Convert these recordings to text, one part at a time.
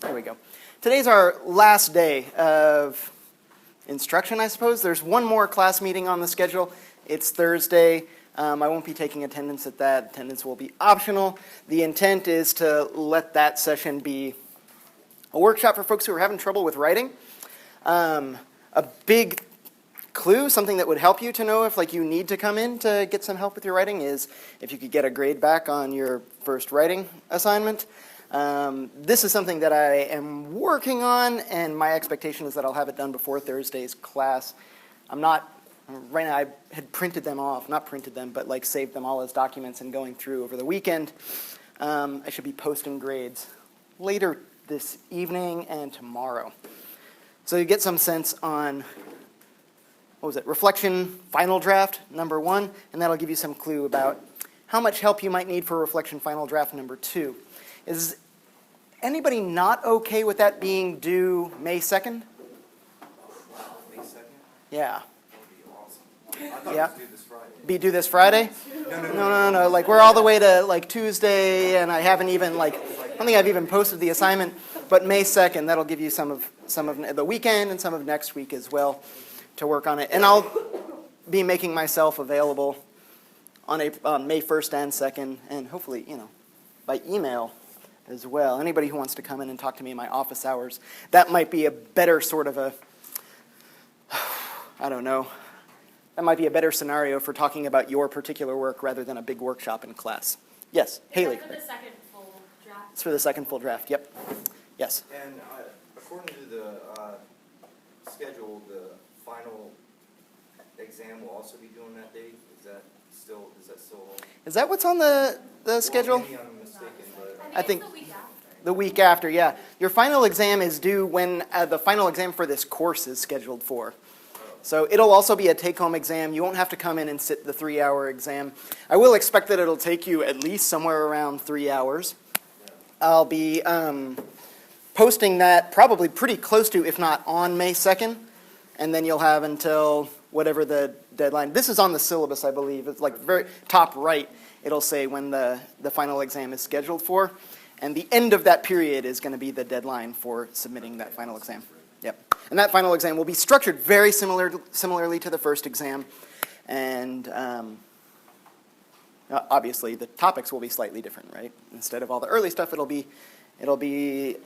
There we go. Today's our last day of instruction, I suppose. There's one more class meeting on the schedule. It's Thursday. I won't be taking attendance at that. Attendance will be optional. The intent is to let that session be a workshop for folks who are having trouble with writing. A big clue, something that would help you to know if you need to come in to get some help with your writing, is if you could get a grade back on your first writing assignment. This is something that I am working on, and my expectation is that I'll have it done before Thursday's class. Right now I had printed them off, not printed them, but saved them all as documents and going through over the weekend. I should be posting grades later this evening and tomorrow. So you get some sense on, reflection final draft number 1, and that'll give you some clue about how much help you might need for reflection final draft number 2. Is anybody not okay with that being due May 2nd? May 2nd? Yeah. That would be awesome. I thought Yeah. it was due this Friday. Be due this Friday? No. We're all the way to Tuesday, and I haven't even I don't think I've even posted the assignment. But May 2nd, that'll give you some of the weekend and some of next week as well to work on it. And I'll be making myself available on May 1st and 2nd, and hopefully, by email as well. Anybody who wants to come in and talk to me in my office hours, that might be a better sort of that might be a better scenario for talking about your particular work rather than a big workshop in class. Yes, Haley. For the second full draft? It's for the second full draft, yep. Yes. And according to the schedule, the final exam will also be due on that date. Is that still? Is that what's on the schedule? Maybe I'm mistaken, but I think it's the week after. the week after, yeah. Your final exam is due when the final exam for this course is scheduled for. So it'll also be a take-home exam. You won't have to come in and sit the 3-hour exam. I will expect that it'll take you at least somewhere around 3 hours. I'll be posting that probably pretty close to, if not on May 2nd, and then you'll have until whatever the deadline. This is on the syllabus, I believe. It's very top right. It'll say when the final exam is scheduled for, and the end of that period is going to be the deadline for submitting that final exam. Yep. And that final exam will be structured very similarly to the first exam, and obviously the topics will be slightly different, right? Instead of all the early stuff, it'll be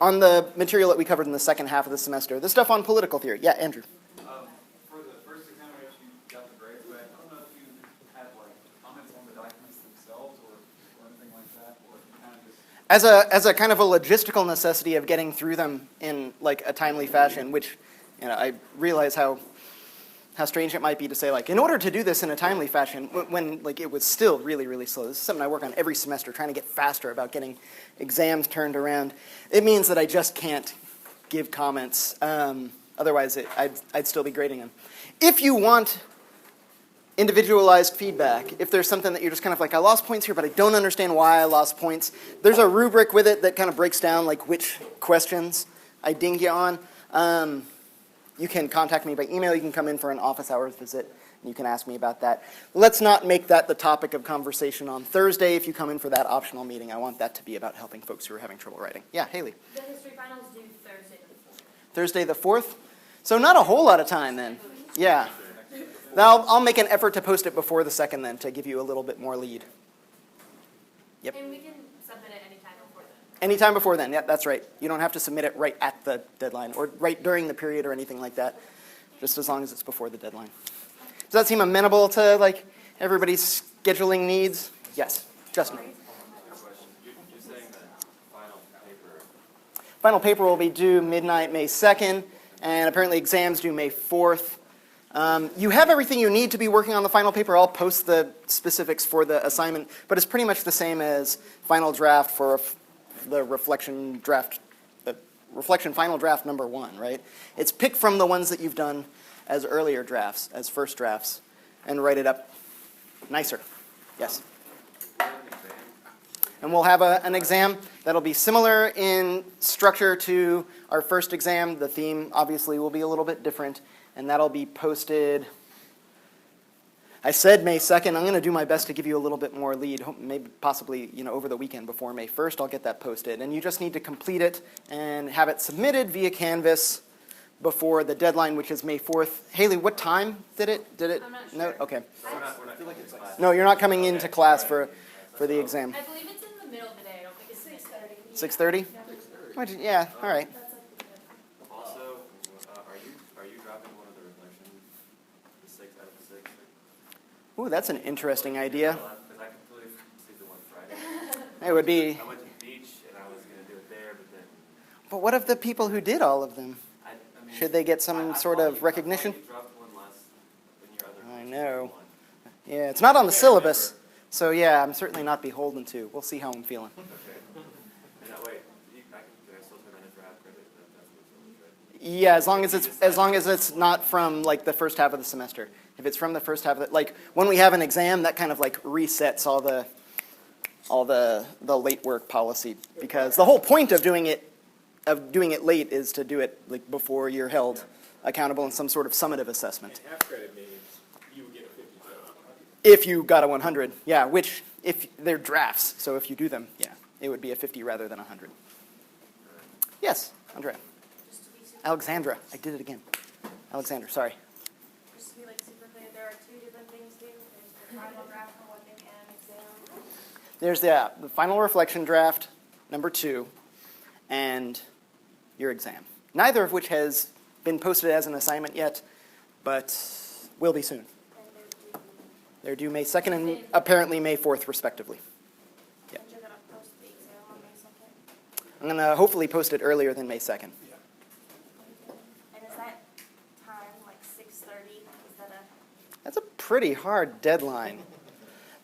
on the material that we covered in the second half of the semester. The stuff on political theory. Yeah, Andrew. For the first exam, I actually got the grades, but I don't know if you had comments on the documents themselves or anything like that, or if you kind of just... As a kind of a logistical necessity of getting through them in a timely fashion, which I realize how strange it might be to say in order to do this in a timely fashion when it was still really, really slow. This is something I work on every semester, trying to get faster about getting exams turned around. It means that I just can't give comments. Otherwise, I'd still be grading them. If you want individualized feedback, if there's something that you're just kind of I lost points here, but I don't understand why I lost points, there's a rubric with it that kind of breaks down which questions I ding you on. You can contact me by email. You can come in for an office hours visit, and you can ask me about that. Let's not make that the topic of conversation on Thursday. If you come in for that optional meeting, I want that to be about helping folks who are having trouble writing. Yeah, Haley. The history finals due Thursday the 4th. Thursday the 4th? So not a whole lot of time then. Yeah. Now I'll make an effort to post it before the 2nd then to give you a little bit more lead. Yep. And we can submit it anytime before then. Anytime before then, yeah, that's right. You don't have to submit it right at the deadline or right during the period or anything like that, just as long as it's before the deadline. Does that seem amenable to everybody's scheduling needs? Yes, Justin. you're saying that Final paper will be due midnight May 2nd, and apparently exams due May 4th. You have everything you need to be working on the final paper. I'll post the specifics for the assignment, but it's pretty much the same as final draft for the reflection final draft number 1, right? It's pick from the ones that you've done as earlier drafts, as first drafts, and write it up nicer. Yes? And we'll have an exam that'll be similar in structure to our first exam. The theme obviously will be a little bit different, and that'll be posted. I said May 2nd. I'm going to do my best to give you a little bit more lead, maybe possibly over the weekend before May 1st. I'll get that posted. And you just need to complete it and have it submitted via Canvas before the deadline, which is May 4th. Haley, what time did it? I'm not No? sure. Okay. We're not in class. No, you're not coming into class for the exam. I believe it's in the middle of the day. I don't think it's 6:30. 6:30? Yeah, all right. That's up to them. Also, are you dropping one of the reflection, the 6 out of the 6? Ooh, that's an interesting idea. Because I completely see the one Friday. It would be, I went to the beach and I was going to do it there, but then but what of the people who did all of them? I mean, Should they get some sort of recognition? You dropped one last than your other. I know. Yeah, it's not on the syllabus, so yeah, I'm certainly not beholden to. We'll see how I'm feeling. Okay. And that way, can I still turn that in draft credit? That's what's really good. Yeah, as long as it's not from like the first half of the semester. If it's from the first half of it, like when we have an exam, that kind of like resets all the late work policy, because the whole point of doing it late is to do it like before you're held accountable in some sort of summative assessment. And half credit means you would get a 50. If you got a 100, yeah, which if they're drafts, so if you do them, yeah, it would be a 50 rather than 100. Yes, Andrea. Just to be super, Alexandra, I did it again. Alexander, sorry. just to be like super clear, there are two different things here. There's the final draft for one thing and an exam. There's the final reflection draft, number 2, and your exam. Neither of which has been posted as an assignment yet, but will be soon. And They're due May 2nd and apparently May 4th, respectively. Yeah. you're going to post the exam on May 2nd. I'm going to hopefully post it earlier than May 2nd. And is that time like 6:30? Is that a... That's a pretty hard deadline.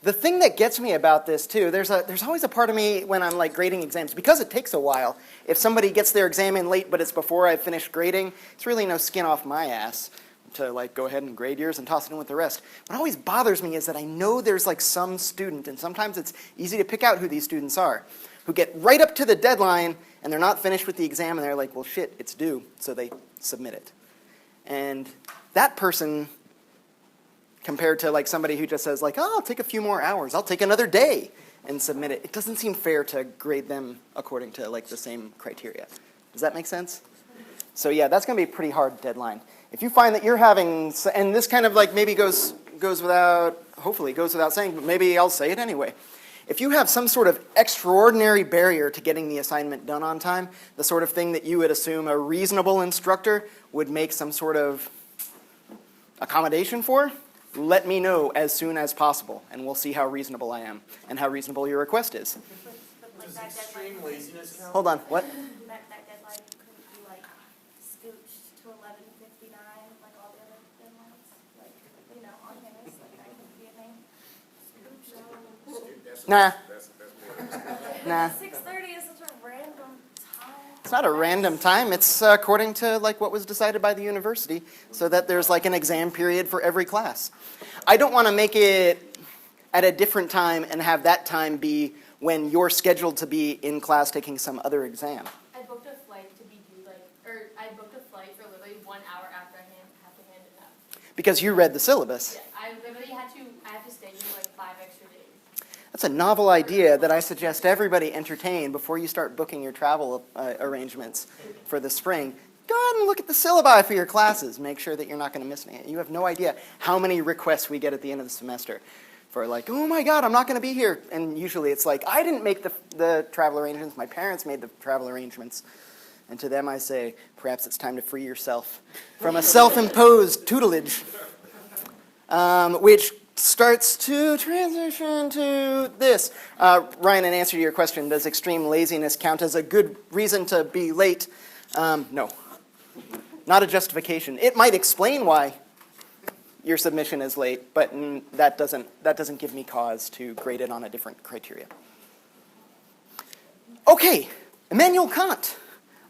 The thing that gets me about this, too, there's always a part of me when I'm like grading exams, because it takes a while. If somebody gets their exam in late, but it's before I've finished grading, it's really no skin off my ass to like go ahead and grade yours and toss it in with the rest. What always bothers me is that I know there's like some student, and sometimes it's easy to pick out who these students are, who get right up to the deadline and they're not finished with the exam and they're like, well, shit, it's due, so they submit it. And that person, compared to like somebody who just says like, oh, I'll take a few more hours, I'll take another day and submit it, it doesn't seem fair to grade them according to like the same criteria. Does that make sense? So yeah, that's going to be a pretty hard deadline. If you find that you're having, and this kind of like maybe goes without, hopefully goes without saying, but maybe I'll say it anyway. If you have some sort of extraordinary barrier to getting the assignment done on time, the sort of thing that you would assume a reasonable instructor would make some sort of accommodation for, let me know as soon as possible, and we'll see how reasonable I am and how reasonable your request is. But like Does that extreme deadline, laziness count? Hold on, what? that deadline couldn't be like scooched to 11:59 like all the other deadlines, like on campus, like that could be a thing. Scooched. Nah, That's more. nah. 6:30 is such a random time. It's not a random time. It's according to like what was decided by the university, so that there's like an exam period for every class. I don't want to make it at a different time and have that time be when you're scheduled to be in class taking some other exam. I booked a flight to be due I booked a flight for literally 1 hour after I had to hand it up. Because you read the syllabus. Yeah, I literally had to stay here like 5 extra days. That's a novel idea that I suggest everybody entertain before you start booking your travel arrangements for the spring. Go ahead and look at the syllabi for your classes. Make sure that you're not going to miss anything. You have no idea how many requests we get at the end of the semester for like, oh my God, I'm not going to be here. And usually it's like, I didn't make the travel arrangements. My parents made the travel arrangements. And to them I say, perhaps it's time to free yourself from a self-imposed tutelage, which starts to transition to this. Ryan, in answer to your question, does extreme laziness count as a good reason to be late? No. Not a justification. It might explain why your submission is late, but that doesn't give me cause to grade it on a different criteria. Okay, Immanuel Kant.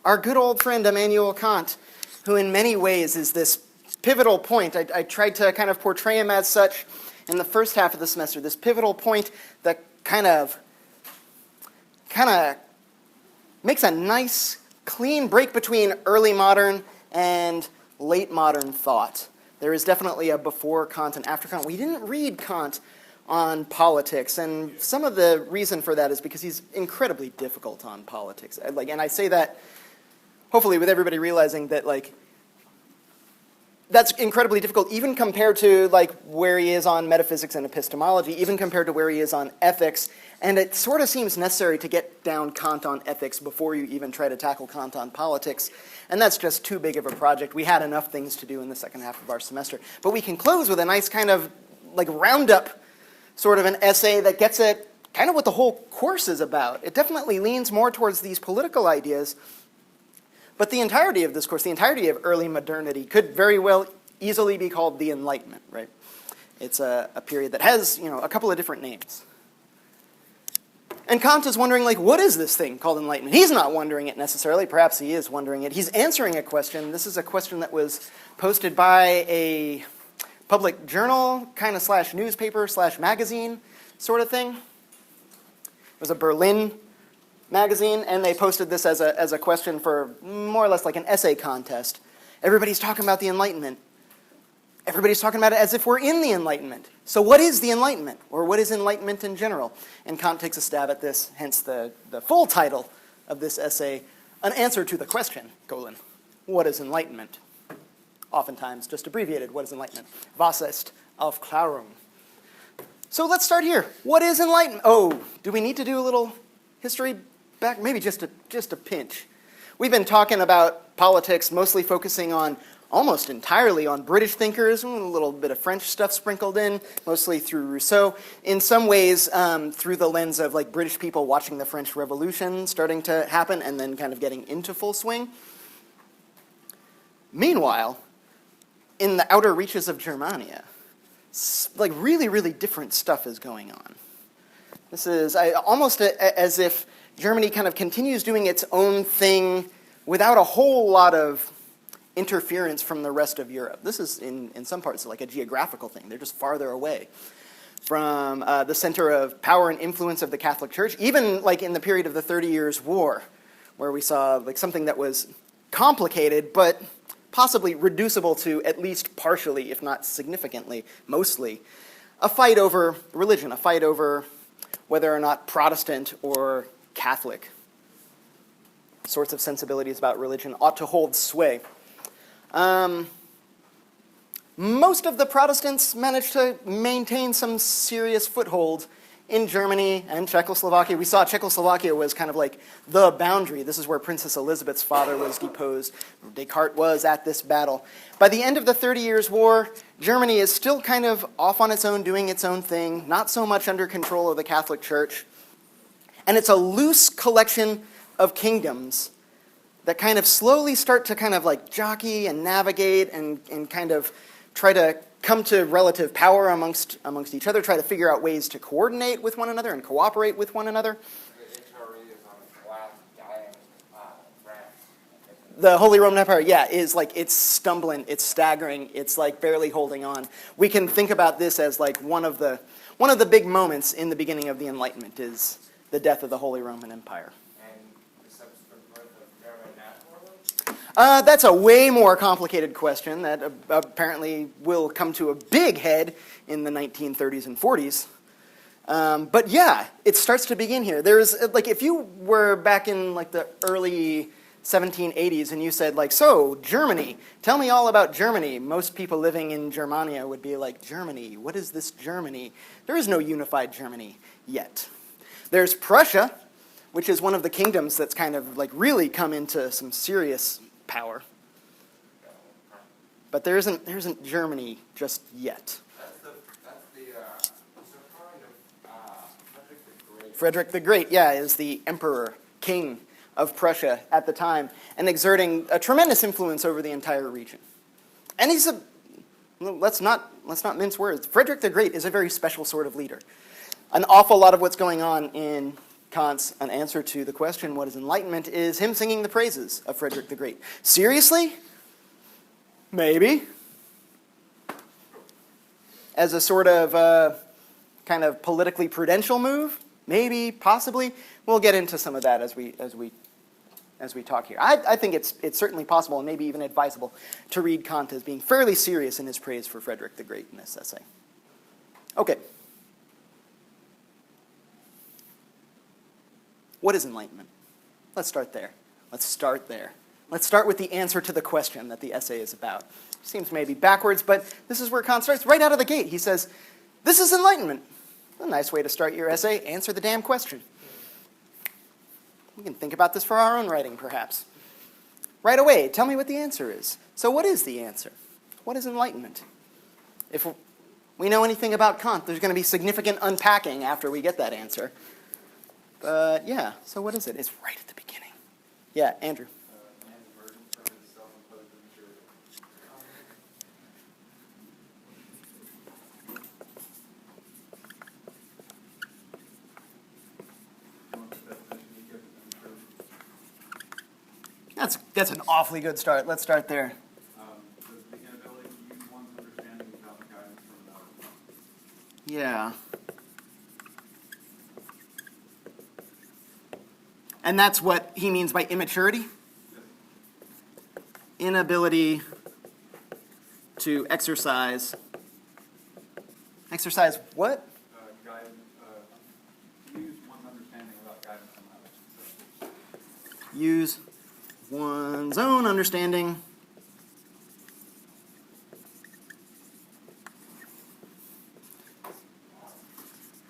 Our good old friend Immanuel Kant, who in many ways is this pivotal point. I tried to kind of portray him as such in the first half of the semester, this pivotal point that kind of makes a nice, clean break between early modern and late modern thought. There is definitely a before Kant and after Kant. We didn't read Kant on politics, and some of the reason for that is because he's incredibly difficult on politics. And I say that hopefully with everybody realizing that that's incredibly difficult, even compared to where he is on metaphysics and epistemology, even compared to where he is on ethics. And it sort of seems necessary to get down Kant on ethics before you even try to tackle Kant on politics. And that's just too big of a project. We had enough things to do in the second half of our semester. But we can close with a nice kind of roundup, sort of an essay that gets at kind of what the whole course is about. It definitely leans more towards these political ideas. But the entirety of this course, the entirety of early modernity, could very well easily be called the Enlightenment, right? It's a period that has, a couple of different names. And Kant is wondering, what is this thing called enlightenment? He's not wondering it necessarily. Perhaps he is wondering it. He's answering a question. This is a question that was posted by a public journal, kind of / newspaper / magazine sort of thing. It was a Berlin magazine, and they posted this as a question for more or less like an essay contest. Everybody's talking about the Enlightenment. Everybody's talking about it as if we're in the Enlightenment. So what is the Enlightenment? Or what is Enlightenment in general? And Kant takes a stab at this, hence the full title of this essay, An Answer to the Question, what is Enlightenment? Oftentimes just abbreviated, what is Enlightenment? Was ist Aufklärung? So let's start here. What is Enlightenment? Oh, do we need to do a little history back? Maybe just a pinch. We've been talking about politics, mostly focusing on almost entirely on British thinkers, a little bit of French stuff sprinkled in, mostly through Rousseau. In some ways, through the lens of British people watching the French Revolution starting to happen and then kind of getting into full swing. Meanwhile, in the outer reaches of Germania, really, really different stuff is going on. This is almost as if Germany kind of continues doing its own thing without a whole lot of interference from the rest of Europe. This is, in some parts, like a geographical thing. They're just farther away from the center of power and influence of the Catholic Church, even in the period of the 30 Years' War, where we saw something that was complicated, but possibly reducible to at least partially, if not significantly, mostly, a fight over religion, a fight over whether or not Protestant or Catholic sorts of sensibilities about religion ought to hold sway. Most of the Protestants managed to maintain some serious foothold in Germany and Czechoslovakia. We saw Czechoslovakia was kind of the boundary. This is where Princess Elizabeth's father was deposed. Descartes was at this battle. By the end of the 30 Years' War, Germany is still kind of off on its own, doing its own thing, not so much under control of the Catholic Church. And it's a loose collection of kingdoms that kind of slowly start to kind of jockey and navigate and kind of try to come to relative power amongst each other, try to figure out ways to coordinate with one another and cooperate with one another. The Holy Roman Empire, is it's stumbling, it's staggering, it's barely holding on. We can think about this as one of the big moments in the beginning of the Enlightenment is the death of the Holy Roman Empire. That's a way more complicated question that apparently will come to a big head in the 1930s and 40s. But yeah, it starts to begin here. There's if you were back in the early 1780s and you said so Germany, tell me all about Germany. Most people living in Germania would be Germany, what is this Germany? There is no unified Germany yet. There's Prussia, which is one of the kingdoms that's kind of really come into some serious power. But there isn't Germany just yet. Frederick the Great, is the emperor, king of Prussia at the time, and exerting a tremendous influence over the entire region. And he's let's not mince words. Frederick the Great is a very special sort of leader. An awful lot of what's going on in Kant's An Answer to the Question, what is Enlightenment, is him singing the praises of Frederick the Great. Seriously? Maybe. As a sort of kind of politically prudential move? Maybe, possibly. We'll get into some of that as we as we talk here. I think it's certainly possible and maybe even advisable to read Kant as being fairly serious in his praise for Frederick the Great in this essay. Okay. What is enlightenment? Let's start there. Let's start with the answer to the question that the essay is about. Seems maybe backwards, but this is where Kant starts. Right out of the gate, he says, this is enlightenment. A nice way to start your essay. Answer the damn question. We can think about this for our own writing, perhaps. Right away, tell me what the answer is. So what is the answer? What is enlightenment? If we know anything about Kant, there's going to be significant unpacking after we get that answer. But yeah, so what is it? It's right at the beginning. Yeah, Andrew. Man's emergence from his self-imposed immaturity. What's the definition you give of immaturity? That's an awfully good start. Let's start there. The inability to use one's understanding without the guidance from another. Yeah. And that's what he means by immaturity? Inability to exercise. Exercise what? Guidance, use one's understanding without guidance from others. Use one's own understanding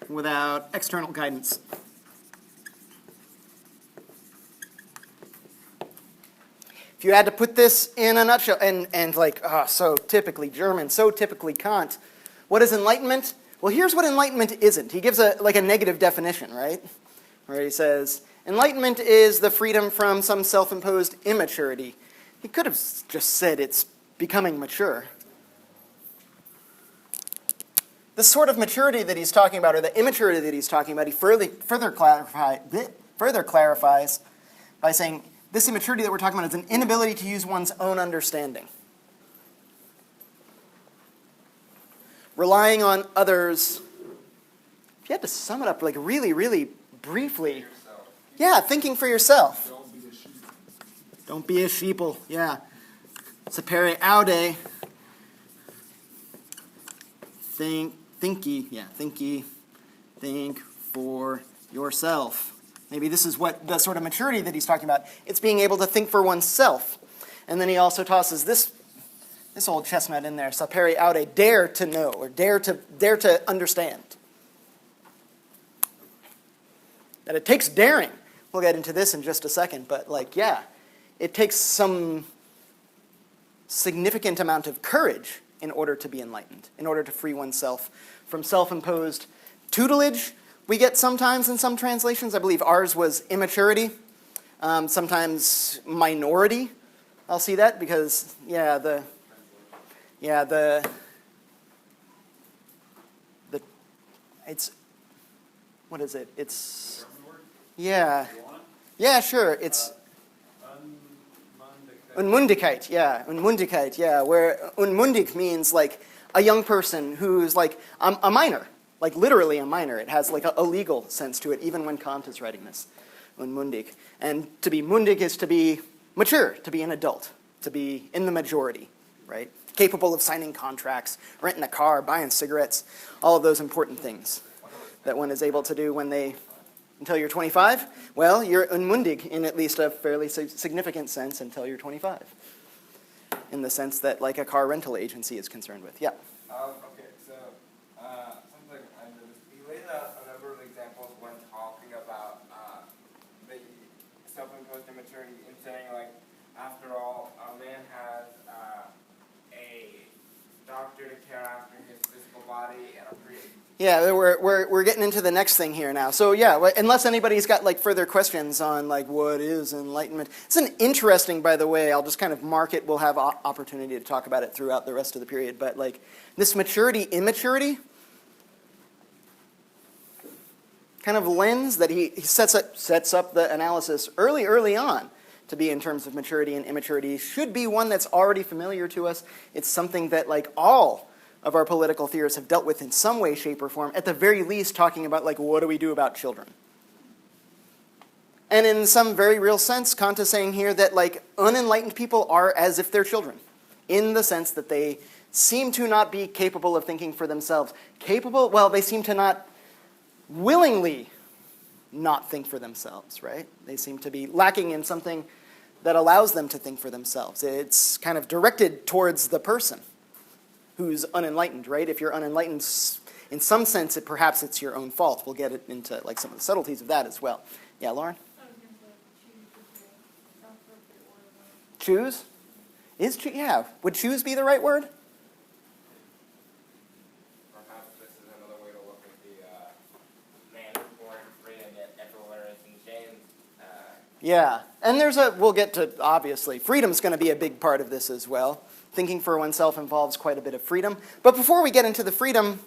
without external guidance. If you had to put this in a nutshell, and like, so typically German, so typically Kant, what is enlightenment? Well, here's what enlightenment isn't. He gives a negative definition, right? Where he says, enlightenment is the freedom from some self-imposed immaturity. He could have just said it's becoming mature. The sort of maturity that he's talking about, or the immaturity that he's talking about, he further clarifies by saying, this immaturity that we're talking about is an inability to use one's own understanding. Relying on others. If you had to sum it up like really, really briefly. Yeah, thinking for yourself. Don't be a sheeple. Yeah. Sapere aude. Think for yourself. Maybe this is what the sort of maturity that he's talking about. It's being able to think for oneself. And then he also tosses this old chestnut in there, sapere aude, dare to know, or dare to understand. That it takes daring. We'll get into this in just a second, but it takes some significant amount of courage in order to be enlightened, in order to free oneself from self-imposed tutelage. We get sometimes in some translations, I believe ours was immaturity, sometimes minority. I'll see that because, it's, what is it? It's, yeah, sure, it's Unmundigkeit, where unmundig means like a young person who's like a minor. Like literally a minor. It has like a legal sense to it, even when Kant is writing this, unmundig. And to be mundig is to be mature, to be an adult, to be in the majority, right? Capable of signing contracts, renting a car, buying cigarettes, all of those important things that one is able to do until you're 25. Well, you're unmundig in at least a fairly significant sense until you're 25. In the sense that like a car rental agency is concerned with. Yeah. Okay, so something I noticed. He laid out a number of examples when talking about the self-imposed immaturity in saying, like, after all, a man has a doctor to care after his physical body and a priest. Yeah, we're getting into the next thing here now. So yeah, unless anybody's got like further questions on like what is enlightenment. It's an interesting, by the way, I'll just kind of mark it. We'll have opportunity to talk about it throughout the rest of the period. But like this maturity, immaturity kind of lens that he sets up the analysis early on to be in terms of maturity and immaturity should be one that's already familiar to us. It's something that like all of our political theorists have dealt with in some way, shape, or form, at the very least talking about like what do we do about children? And in some very real sense, Kant is saying here that like unenlightened people are as if they're children, in the sense that they seem to not be capable of thinking for themselves. Capable, well, they seem to not willingly not think for themselves, right? They seem to be lacking in something that allows them to think for themselves. It's kind of directed towards the person who's unenlightened, right? If you're unenlightened, in some sense, perhaps it's your own fault. We'll get into like some of the subtleties of that as well. Yeah, Lauren? I was going to say choose. Choose? Is choose? Yeah. Would choose be the right word? Perhaps this is another way to look at the man who's born free and yet everywhere is in chains. Yeah. And we'll get to, obviously, freedom's going to be a big part of this as well. Thinking for oneself involves quite a bit of freedom. But before we get into the freedom,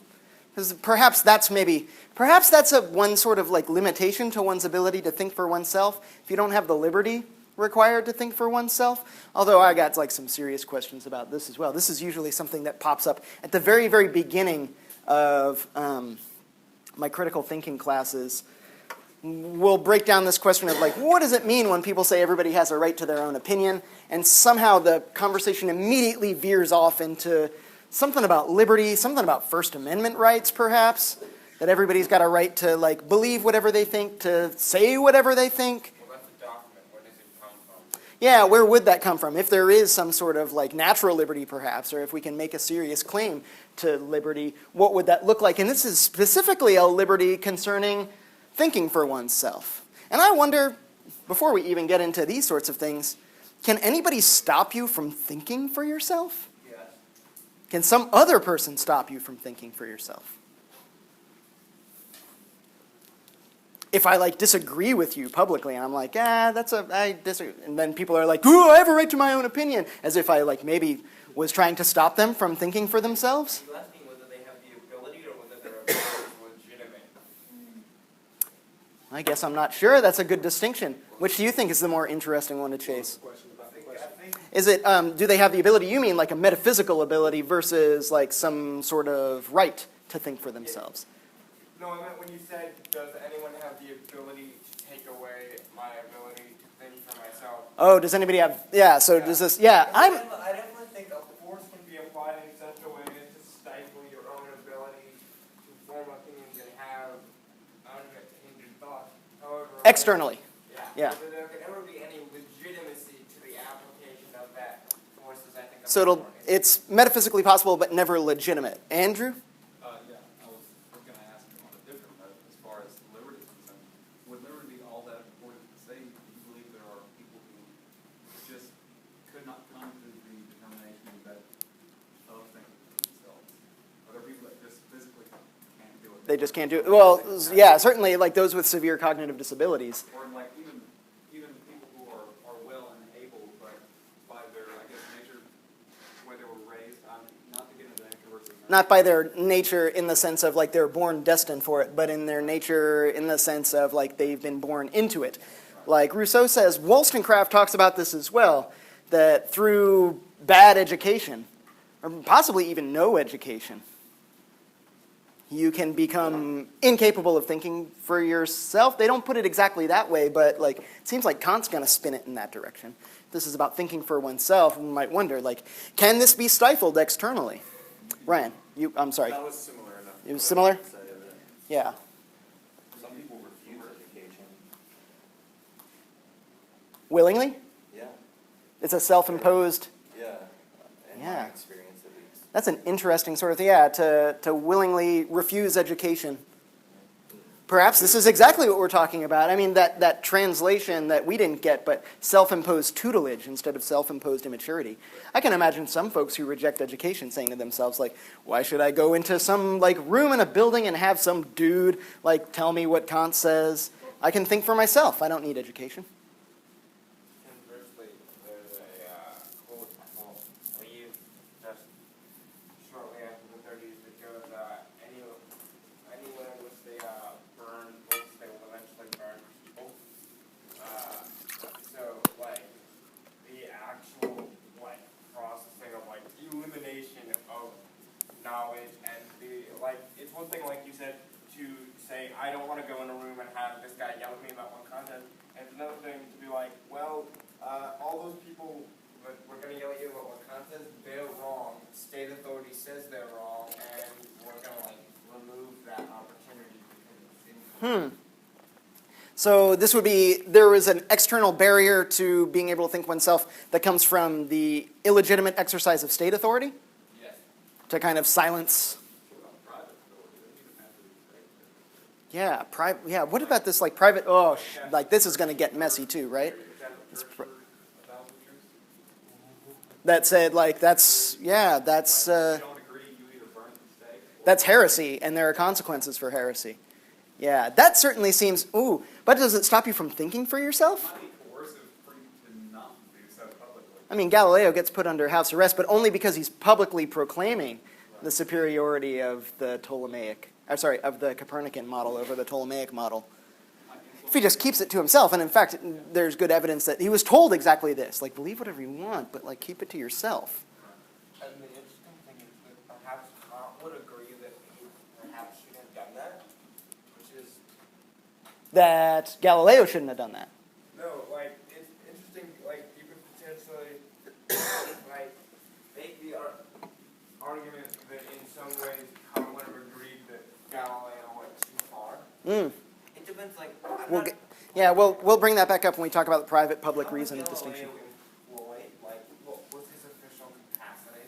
perhaps that's one sort of like limitation to one's ability to think for oneself. If you don't have the liberty required to think for oneself. Although I got like some serious questions about this as well. This is usually something that pops up at the very, very beginning of my critical thinking classes. We'll break down this question of like, what does it mean when people say everybody has a right to their own opinion? And somehow the conversation immediately veers off into something about liberty, something about First Amendment rights, perhaps. That everybody's got a right to like believe whatever they think, to say whatever they think. Well, that's a document. Where does it come from? Yeah, where would that come from? If there is some sort of like natural liberty, perhaps, or if we can make a serious claim to liberty, what would that look like? And this is specifically a liberty concerning thinking for oneself. And I wonder, before we even get into these sorts of things, can anybody stop you from thinking for yourself? Yes. Can some other person stop you from thinking for yourself? If I like disagree with you publicly and I'm like, I disagree, and then people are like, ooh, I have a right to my own opinion, as if I like maybe was trying to stop them from thinking for themselves. Are you asking whether they have the ability or whether their ability is legitimate? I guess I'm not sure. That's a good distinction. Which do you think is the more interesting one to chase? Question about the I question. think Is it, do they have the ability, you mean like a metaphysical ability versus like some sort of right to think for themselves? no, I meant when you said, does anyone have the ability to take away my ability to think for myself? Oh, does anybody have, does this, I definitely think a force can be applied in such a way as to stifle your own ability to form opinions and have unhindered thought. However, externally. Yeah. whether there could ever be any legitimacy to the application of that force is, I think, a So more it's metaphysically possible but never legitimate. Andrew? Yeah, I was going to ask on a different note as far as liberty is concerned. Would liberty be all that important? Say you believe there are people who just could not come to the determination that of thinking for themselves. Are there people that just physically can't do it? They just can't do it. Well, yeah, certainly like those with severe cognitive disabilities. Or like even people who are well and able, but by their, I guess, nature, where they were raised, not to get into the controversy. Not by their nature in the sense of like they're born destined for it, but in their nature in the sense of like they've been born into it. Like Rousseau says, Wollstonecraft talks about this as well, that through bad education, or possibly even no education, you can become incapable of thinking for yourself. They don't put it exactly that way, but like it seems like Kant's going to spin it in that direction. This is about thinking for oneself. We might wonder, like, can this be stifled externally? Ryan, I'm sorry. That was similar enough. It was similar? Side of it. Yeah. Some people refuse education. Willingly? Yeah, It's a self-imposed. yeah. In Yeah. my experience, at least. That's an interesting sort of thing, yeah, to willingly refuse education. Perhaps this is exactly what we're talking about. I mean, that translation that we didn't get, but self-imposed tutelage instead of self-imposed immaturity. I can imagine some folks who reject education saying to themselves, like, why should I go into some like room in a building and have some dude like tell me what Kant says? I can think for myself. I don't need education. Conversely, there's a quote from Lee just shortly after the 30s that goes, anywhere in which they burn books, they will eventually burn people. So, like, the actual, like, processing of, like, elimination of knowledge and the, like, it's one thing, like you said, to say, I don't want to go in a room and have this guy yell at me about one content, and another thing to be like, well, all those people that we're going to yell at you about what Kant says, they're wrong. State authority says they're wrong, and we're going to like remove that opportunity because it's So this would be, there is an external barrier to being able to think oneself that comes from the illegitimate exercise of state authority Yes. to kind of silence. Yeah, yeah. What about this like private? Oh, like this is going to get messy too, right? That said, like that's yeah, that's heresy, and there are consequences for heresy. Yeah, that certainly seems. Ooh, but does it stop you from thinking for yourself? I mean, Galileo gets put under house arrest, but only because he's publicly proclaiming the superiority of the of the Copernican model over the Ptolemaic model. If he just keeps it to himself, and in fact, there's good evidence that he was told exactly this, like, believe whatever you want, but, like, keep it to yourself. And the interesting thing is that perhaps Kant would agree that he perhaps shouldn't have done that, which is... That Galileo shouldn't have done that. No, like, it's interesting, like, you could potentially, like, make the argument that in some ways Kant would have agreed that Galileo went too far. It depends, like, We'll bring that back up when we talk about the private-public reason distinction. What's his official capacity?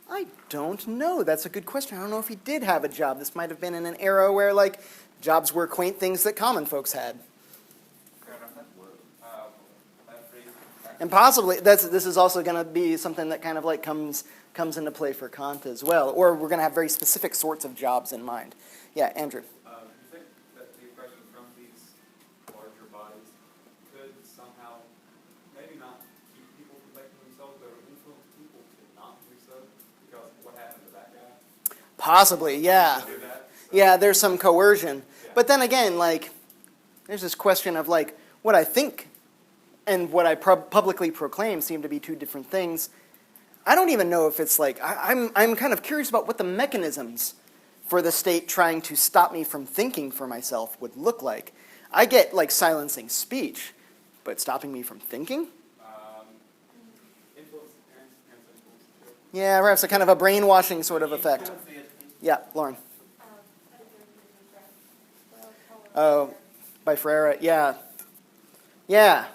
I don't know. That's a good question. I don't know if he did have a job. This might have been in an era where, like, jobs were quaint things that common folks had. Fair enough. And possibly, this is also going to be something that kind of like comes into play for Kant as well. Or we're going to have very specific sorts of jobs in mind. Yeah, Andrew. Do you think that the oppression from these larger bodies could somehow, maybe not keep people from making themselves, but influence people to not do so? Because what happened to that guy? Possibly, yeah. Do that? So, Yeah, there's some coercion. Yeah. But then again, like, there's this question of, like, what I think and what I publicly proclaim seem to be two different things. I don't even know if it's like, I'm kind of curious about what the mechanisms for the state trying to stop me from thinking for myself would look like. I get, like, silencing speech, but stopping me from thinking? influence, parents influence. Yeah, perhaps a kind of a brainwashing sort of effect. Yeah, Lauren. Oh, by Ferreira, yeah. Yeah.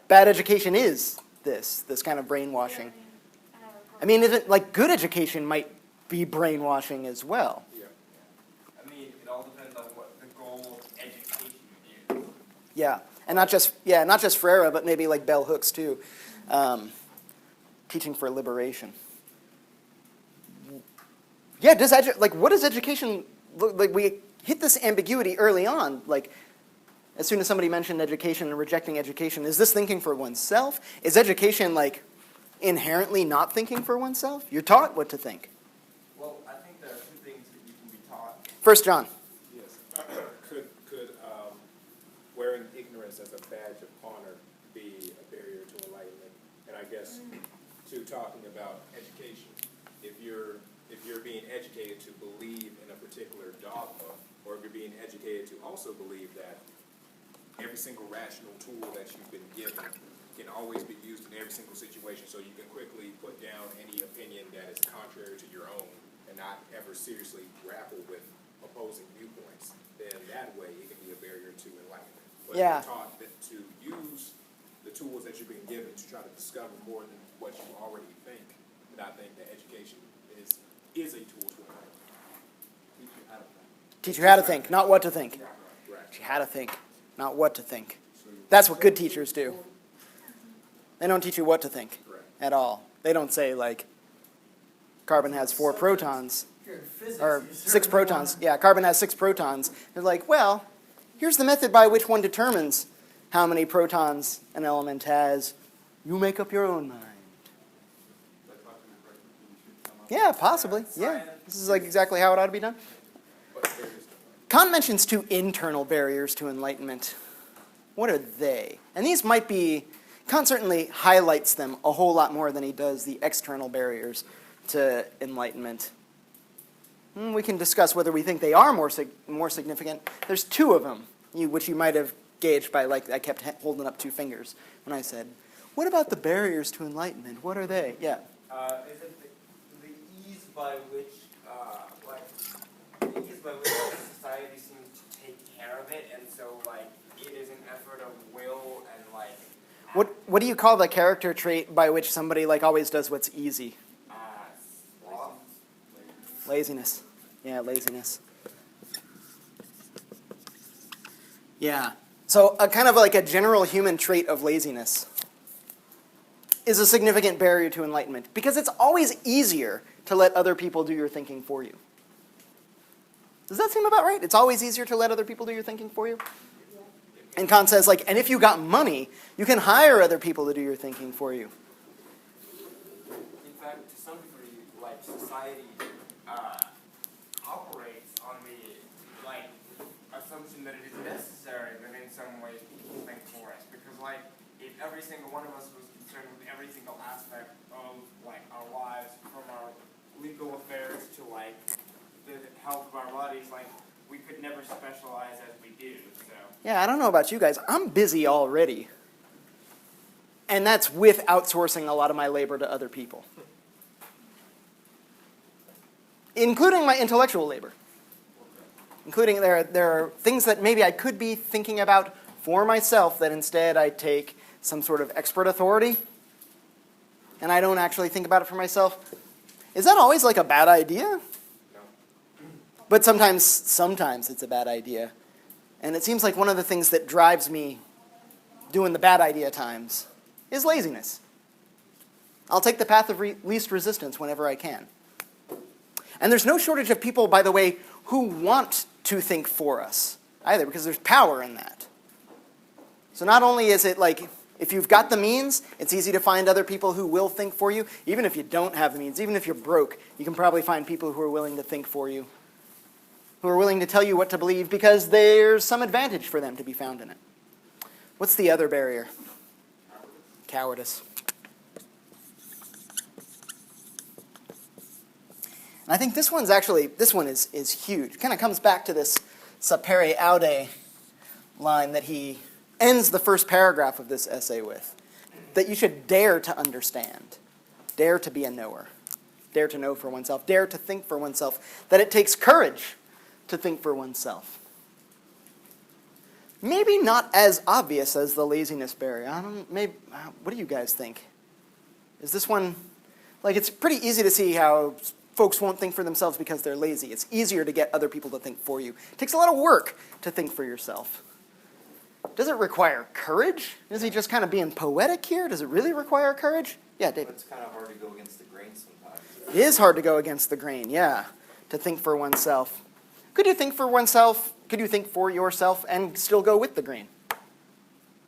Bad education is this kind of brainwashing. I mean, isn't, like, good education might be brainwashing as well. Yeah. I mean, it all depends on what the goal of education is. Yeah, and not just Ferreira, but maybe like bell hooks too. Teaching for liberation. Yeah, what does education look like? We hit this ambiguity early on. Like, as soon as somebody mentioned education and rejecting education, is this thinking for oneself? Is education like inherently not thinking for oneself? You're taught what to think. Well, I think there are two things that you can be taught. 1 John. Yes. Could wearing ignorance as a badge of honor be a barrier to enlightenment? And I guess to talking about education, if you're being educated to believe in a particular dogma, or if you're being educated to also believe that every single rational tool that you've been given can always be used in every single situation, so you can quickly put down any opinion that is contrary to your own and not ever seriously grapple with opposing viewpoints, then that way it can be a barrier to enlightenment. But Yeah. if you're taught that to use the tools that you've been given to try to discover more than what you already think, then I think that education is a tool to enlightenment. Teach you how to think, not what to think. Right. Teach you how to think, not what to think. That's what good teachers do. They don't teach you what to think at all. They don't say, like, carbon has 4 protons, or 6 protons. Yeah, carbon has 6 protons. They're like, well, here's the method by which one determines how many protons an element has. You make up your own mind. Yeah, possibly. Yeah, this is like exactly how it ought to be done. Kant mentions 2 internal barriers to enlightenment. What are they? And these might be, Kant certainly highlights them a whole lot more than he does the external barriers to enlightenment. We can discuss whether we think they are more significant. There's 2 of them, which you might have gauged by, like, I kept holding up two fingers when I said, what about the barriers to enlightenment? What are they? Yeah. Is it the ease by which, society seems to take care of it, and so, like, it is an effort of will and, like... What do you call the character trait by which somebody, like, always does what's easy? Sloth? Laziness. Yeah, laziness. Yeah. So a kind of like a general human trait of laziness is a significant barrier to enlightenment because it's always easier to let other people do your thinking for you. Does that seem about right? It's always easier to let other people do your thinking for you? And Kant says, like, and if you got money, you can hire other people to do your thinking for you. In fact, to some degree, like, society operates on the, like, assumption that it is necessary that in some ways people think for us. Because, like, if every single one of us was concerned with every single aspect of, like, our lives, from our legal affairs to, like, the health of our bodies, like, we could never specialize as we do, so. Yeah, I don't know about you guys. I'm busy already. And that's with outsourcing a lot of my labor to other people. Including my intellectual labor. Including there are things that maybe I could be thinking about for myself that instead I take some sort of expert authority and I don't actually think about it for myself. Is that always like a bad idea? But sometimes it's a bad idea. And it seems like one of the things that drives me doing the bad idea times is laziness. I'll take the path of least resistance whenever I can. And there's no shortage of people, by the way, who want to think for us either, because there's power in that. So not only is it like, if you've got the means, it's easy to find other people who will think for you. Even if you don't have the means, even if you're broke, you can probably find people who are willing to think for you, who are willing to tell you what to believe because there's some advantage for them to be found in it. What's the other barrier? Cowardice. And I think this one is huge. It kind of comes back to this sapere aude line that he ends the first paragraph of this essay with. That you should dare to understand. Dare to be a knower. Dare to know for oneself. Dare to think for oneself. That it takes courage to think for oneself. Maybe not as obvious as the laziness barrier. What do you guys think? Is this one, like, it's pretty easy to see how folks won't think for themselves because they're lazy. It's easier to get other people to think for you. It takes a lot of work to think for yourself. Does it require courage? Is he just kind of being poetic here? Does it really require courage? Yeah, David. It's kind of hard to go against the grain sometimes. It is hard to go against the grain, yeah, to think for oneself. Could you think for oneself? Could you think for yourself and still go with the grain?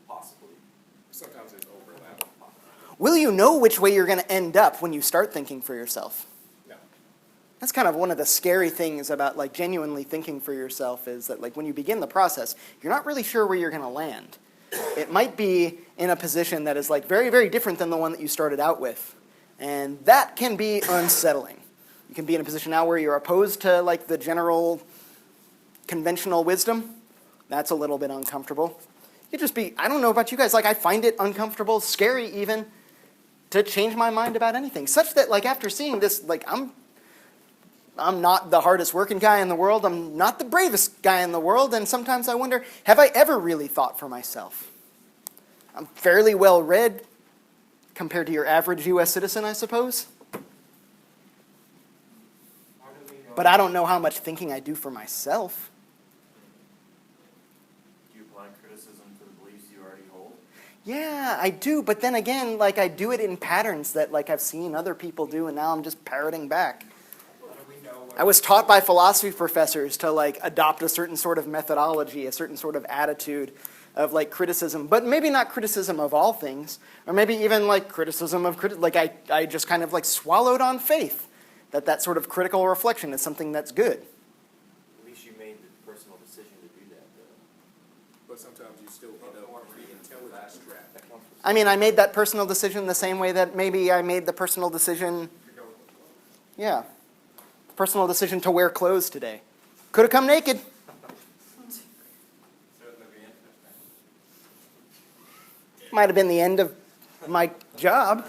Possibly. Sometimes it's overlap. Will you know which way you're going to end up when you start thinking for yourself? No. That's kind of one of the scary things about, like, genuinely thinking for yourself is that, like, when you begin the process, you're not really sure where you're going to land. It might be in a position that is, like, very, very different than the one that you started out with. And that can be unsettling. You can be in a position now where you're opposed to, like, the general conventional wisdom. That's a little bit uncomfortable. You just be, I don't know about you guys, like, I find it uncomfortable, scary even, to change my mind about anything. Such that, like, after seeing this, like, I'm not the hardest working guy in the world. I'm not the bravest guy in the world. And sometimes I wonder, have I ever really thought for myself? I'm fairly well read compared to your average U.S. citizen, I suppose. But I don't know how much thinking I do for myself. Do you apply criticism to the beliefs you already hold? Yeah, I do. But then again, like, I do it in patterns that, like, I've seen other people do, and now I'm just parroting back. I was taught by philosophy professors to, like, adopt a certain sort of methodology, a certain sort of attitude of, like, criticism, but maybe not criticism of all things, or maybe even, like, criticism of like, I just kind of, like, swallowed on faith that sort of critical reflection is something that's good. At least you made the personal decision to do that, though. But sometimes you still end up being intelligence trapped. I mean, I made that personal decision the same way that maybe I made the personal decision, yeah, personal decision to wear clothes today. Could have come naked. Certainly be interesting. Might have been the end of my job,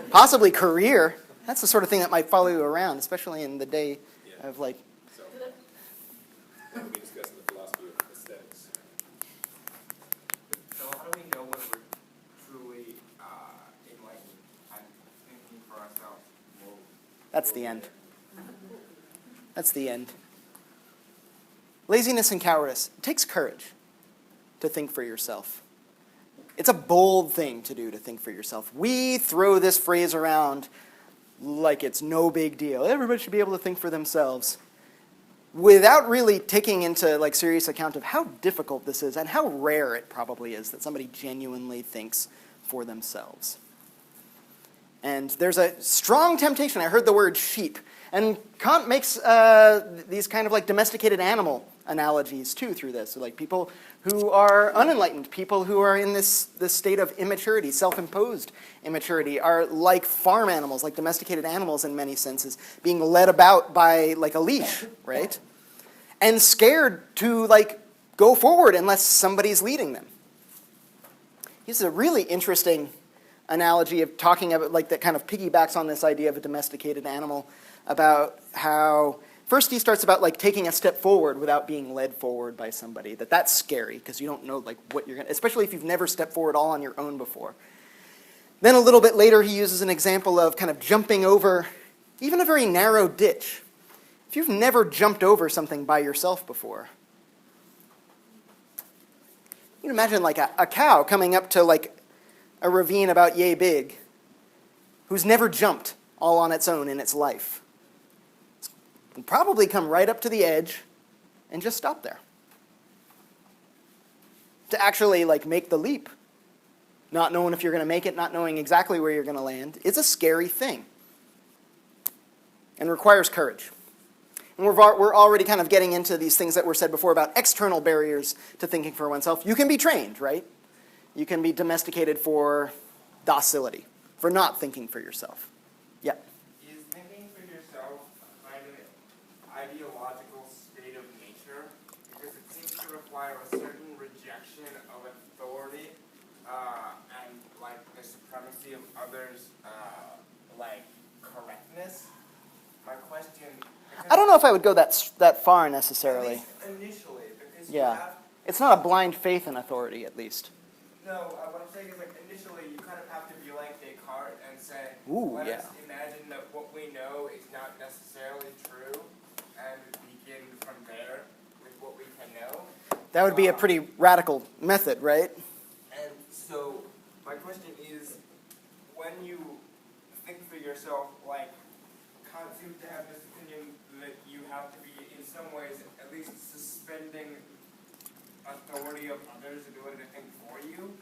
possibly career. That's the sort of thing that might follow you around, especially in the day of like. So, we'll be discussing the philosophy of aesthetics. So how do we know when we're truly enlightened and thinking for ourselves? That's the end. That's the end. Laziness and cowardice. It takes courage to think for yourself. It's a bold thing to do, to think for yourself. We throw this phrase around like it's no big deal. Everybody should be able to think for themselves, without really taking into like serious account of how difficult this is and how rare it probably is that somebody genuinely thinks for themselves. And there's a strong temptation. I heard the word sheep. And Kant makes these kind of like domesticated animal analogies too through this. So like people who are unenlightened, people who are in this state of immaturity, self-imposed immaturity, are like farm animals, like domesticated animals in many senses, being led about by like a leash, right? And scared to like go forward unless somebody's leading them. Here's a really interesting analogy of talking about like that kind of piggybacks on this idea of a domesticated animal, about how first he starts about like taking a step forward without being led forward by somebody, that's scary because you don't know like what you're going to, especially if you've never stepped forward all on your own before. Then a little bit later he uses an example of kind of jumping over even a very narrow ditch. If you've never jumped over something by yourself before, you can imagine like a cow coming up to like a ravine about yay big, who's never jumped all on its own in its life. Will probably come right up to the edge and just stop there. To actually like make the leap, not knowing if you're going to make it, not knowing exactly where you're going to land, is a scary thing and requires courage. And we're already kind of getting into these things that were said before about external barriers to thinking for oneself. You can be trained, right? You can be domesticated for docility, for not thinking for yourself. Yeah. Is thinking for yourself kind of an ideological state of nature? Because it seems to require a certain rejection of authority and like the supremacy of others, like correctness. My question. I don't know if I would go that far At necessarily. least initially, because Yeah. you have. It's not a blind faith in authority, at least. No, what I'm saying is like initially you kind of have to be like Descartes and say, Ooh, let yeah. us imagine that what we know is not necessarily true, and begin from there with what we can know. That would be a pretty radical method, right? And so my question is, when you think for yourself, like Kant seems to have this opinion that you have to be in some ways at least suspending authority of others in order to think for you.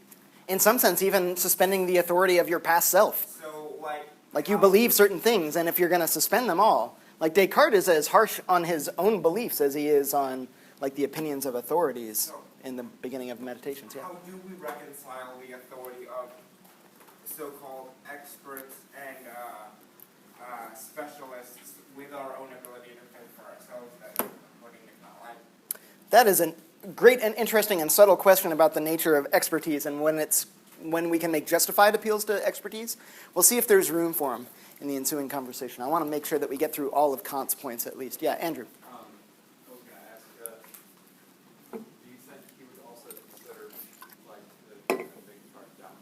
In some sense, even suspending the authority of your past self. So, Like you believe certain things, and if you're going to suspend them all. Like Descartes is as harsh on his own beliefs as he is on like the opinions of authorities in the beginning of Meditations. Yeah. how do we reconcile the authority of so-called experts and specialists with our own ability to think for ourselves, according to Kant? That is a great and interesting and subtle question about the nature of expertise and when we can make justified appeals to expertise. We'll see if there's room for them in the ensuing conversation. I want to make sure that we get through all of Kant's points at least. Yeah, Andrew. I was going to ask, do you think he would also consider, like, the big part doubt,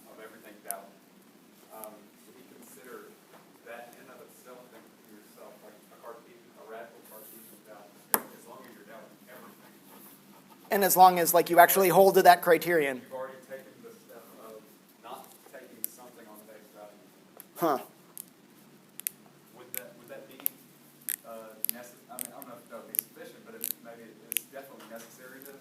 of everything doubt? Would he consider that in and of itself, think to yourself, like a radical Cartesian doubt, as long as you're doubting everything? And as long as like you actually hold to that criterion. You've already taken the step of not taking something on face value. Huh. Would that be necessary? I mean, I don't know if that would be sufficient, but maybe it's definitely necessary to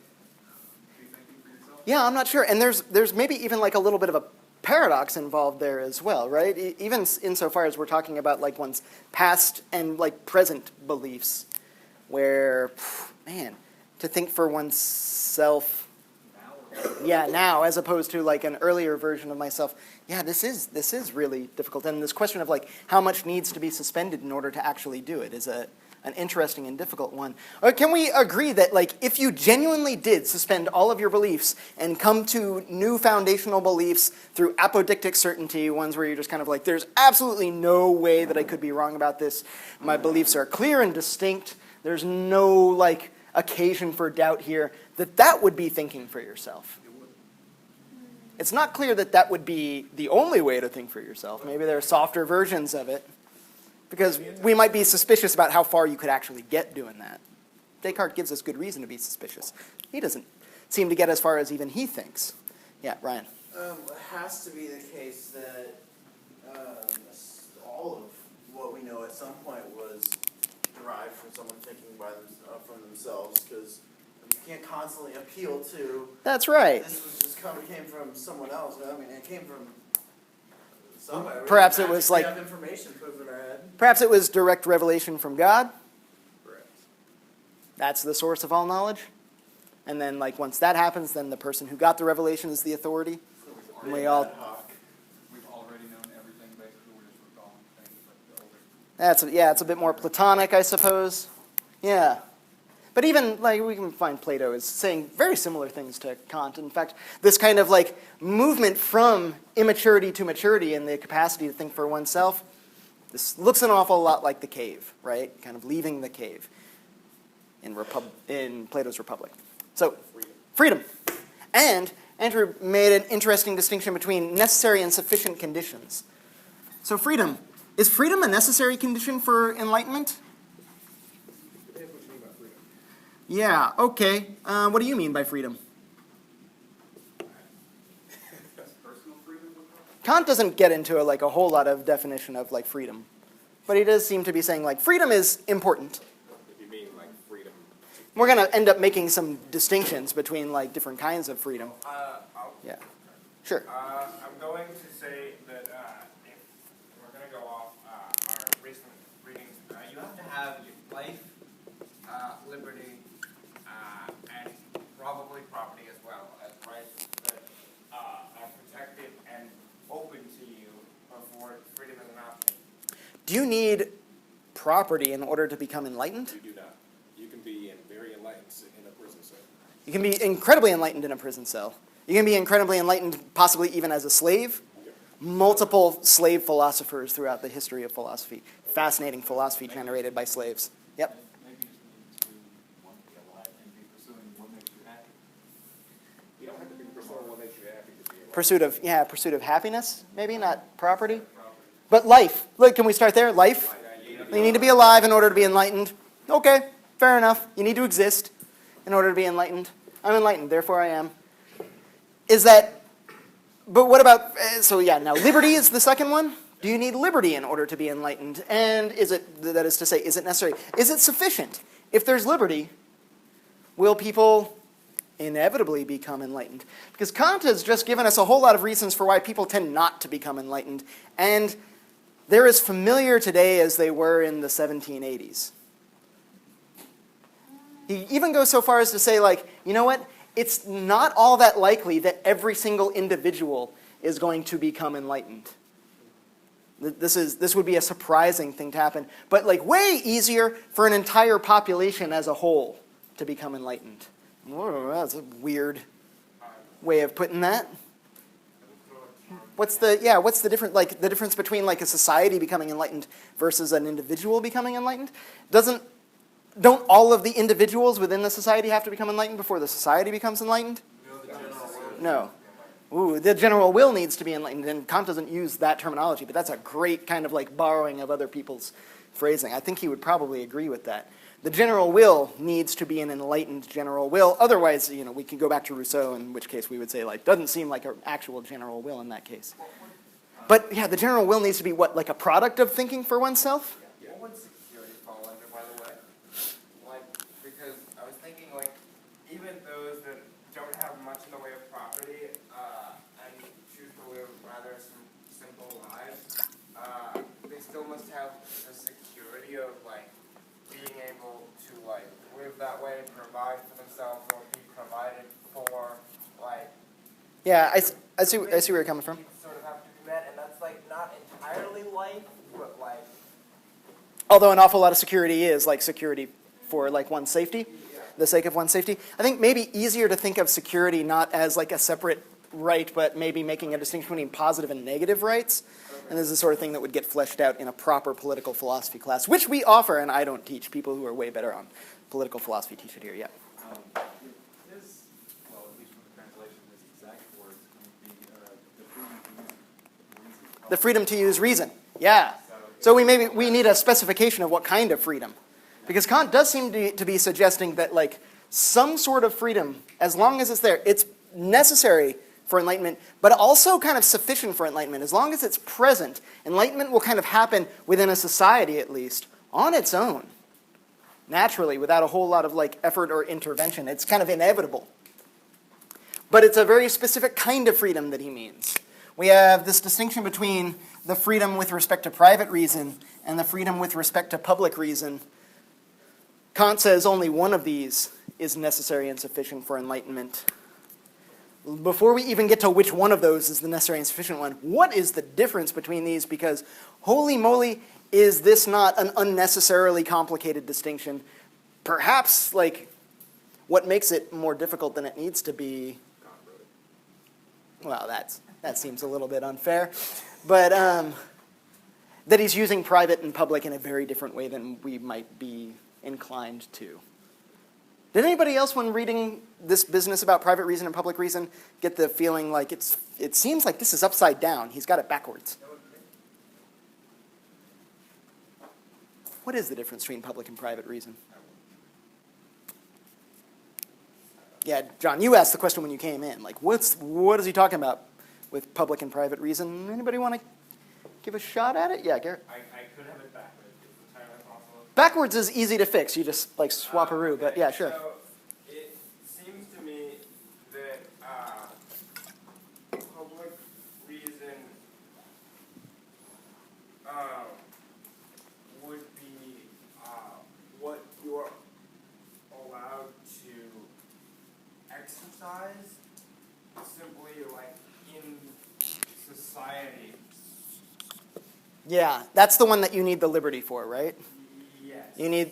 be thinking for yourself. Yeah, I'm not sure. And there's maybe even like a little bit of a paradox involved there as well, right? Even insofar as we're talking about like one's past and like present beliefs, where, man, to think for oneself, now, as opposed to like an earlier version of myself, yeah, this is really difficult. And this question of like how much needs to be suspended in order to actually do it is a an interesting and difficult one. Or can we agree that, like, if you genuinely did suspend all of your beliefs and come to new foundational beliefs through apodictic certainty, ones where you're just kind of like, there's absolutely no way that I could be wrong about this, my beliefs are clear and distinct, there's no, like, occasion for doubt here, that would be thinking for yourself. It's not clear that that would be the only way to think for yourself. Maybe there are softer versions of it, because we might be suspicious about how far you could actually get doing that. Descartes gives us good reason to be suspicious. He doesn't seem to get as far as even he thinks. Yeah, Ryan. It has to be the case that all of what we know at some point was derived from someone thinking from themselves, because you can't constantly appeal to. That's right. This was just came from someone else. I mean, it came from somebody. Perhaps it was like. We have information put in our head. Perhaps it was direct revelation from God. Correct. That's the source of all knowledge. And then, like, once that happens, then the person who got the revelation is the authority. And we all. We've already known everything, basically, we're just recalling things like the older. It's a bit more Platonic, I suppose. Yeah. But even, like, we can find Plato is saying very similar things to Kant. In fact, this kind of, like, movement from immaturity to maturity and the capacity to think for oneself, this looks an awful lot like the cave, right? Kind of leaving the cave in Plato's Republic. So, freedom. And Andrew made an interesting distinction between necessary and sufficient conditions. So freedom. Is freedom a necessary condition for enlightenment? Depends what you mean by freedom. Yeah, okay. What do you mean by freedom? Personal freedom? Kant doesn't get into a whole lot of definition of like freedom. But he does seem to be saying like freedom is important. If you mean like freedom. We're going to end up making some distinctions between like different kinds of freedom. Yeah. Sure. I'm going to say that if we're going to go off our recent readings, you have to have life, liberty, and probably property as well as rights that are protected and open to you before freedom is an option. Do you need property in order to become enlightened? You do not. You can be very enlightened in a prison cell. You can be incredibly enlightened in a prison cell. You can be incredibly enlightened possibly even as a slave. Multiple slave philosophers throughout the history of philosophy. Fascinating philosophy generated by slaves. Yep. Maybe you just need to want to be alive and be pursuing what makes you happy. You don't have to be pursuing what makes you happy to be enlightened. Pursuit of happiness, maybe, not property. But life. Look, can we start there? Life. You need to be alive in order to be enlightened. Okay, fair enough. You need to exist in order to be enlightened. I'm enlightened, therefore I am. But what about, now liberty is the second one. Do you need liberty in order to be enlightened? And is it necessary? Is it sufficient? If there's liberty, will people inevitably become enlightened? Because Kant has just given us a whole lot of reasons for why people tend not to become enlightened. And they're as familiar today as they were in the 1780s. He even goes so far as to say, like, you know what? It's not all that likely that every single individual is going to become enlightened. This would be a surprising thing to happen, but like way easier for an entire population as a whole to become enlightened. Whoa, that's a weird way of putting that. What's the difference? Like the difference between like a society becoming enlightened versus an individual becoming enlightened? Don't all of the individuals within the society have to become enlightened before the society becomes enlightened? No. Ooh, the general will needs to be enlightened, and Kant doesn't use that terminology, but that's a great kind of like borrowing of other people's phrasing. I think he would probably agree with that. The general will needs to be an enlightened general will. Otherwise, we can go back to Rousseau, in which case we would say, like, doesn't seem like an actual general will in that case. But yeah, the general will needs to be what, like a product of thinking for oneself? What would security fall under, by the way? Like, because I was thinking, like, even those that don't have much in the way of property and choose to live rather simple lives, they still must have a security of, like, being able to, like, live that way, provide for themselves, or be provided for, like... Yeah, I see where you're coming from. Sort of have to be met, and that's, like, not entirely life, but, like... Although an awful lot of security is like security for like one's safety, the sake of one's safety. I think maybe easier to think of security not as like a separate right, but maybe making a distinction between positive and negative rights. And this is the sort of thing that would get fleshed out in a proper political philosophy class, which we offer, and I don't teach. People who are way better on political philosophy teach it here, yeah. His, well, at least from the translation, his exact words would be the freedom to use reason. Yeah. So we need a specification of what kind of freedom. Because Kant does seem to be suggesting that like some sort of freedom, as long as it's there, it's necessary for enlightenment, but also kind of sufficient for enlightenment. As long as it's present, enlightenment will kind of happen within a society at least, on its own, naturally, without a whole lot of like effort or intervention. It's kind of inevitable. But it's a very specific kind of freedom that he means. We have this distinction between the freedom with respect to private reason and the freedom with respect to public reason. Kant says only one of these is necessary and sufficient for enlightenment. Before we even get to which one of those is the necessary and sufficient one, what is the difference between these? Because holy moly, is this not an unnecessarily complicated distinction? Perhaps like what makes it more difficult than it needs to be. Well, that seems a little bit unfair, but that he's using private and public in a very different way than we might be inclined to. Did anybody else, when reading this business about private reason and public reason, get the feeling like it seems like this is upside down? He's got it backwards. What is the difference between public and private reason? Yeah, John, you asked the question when you came in. Like, what is he talking about with public and private reason? Anybody want to give a shot at it? Yeah, Garrett. I could have it backwards. It's entirely possible. Backwards is easy to fix. You just like swap a root, but yeah, sure. So it seems to me that public reason would be what you're allowed to exercise simply like in society. Yeah, that's the one that you need the liberty for, right? Yes.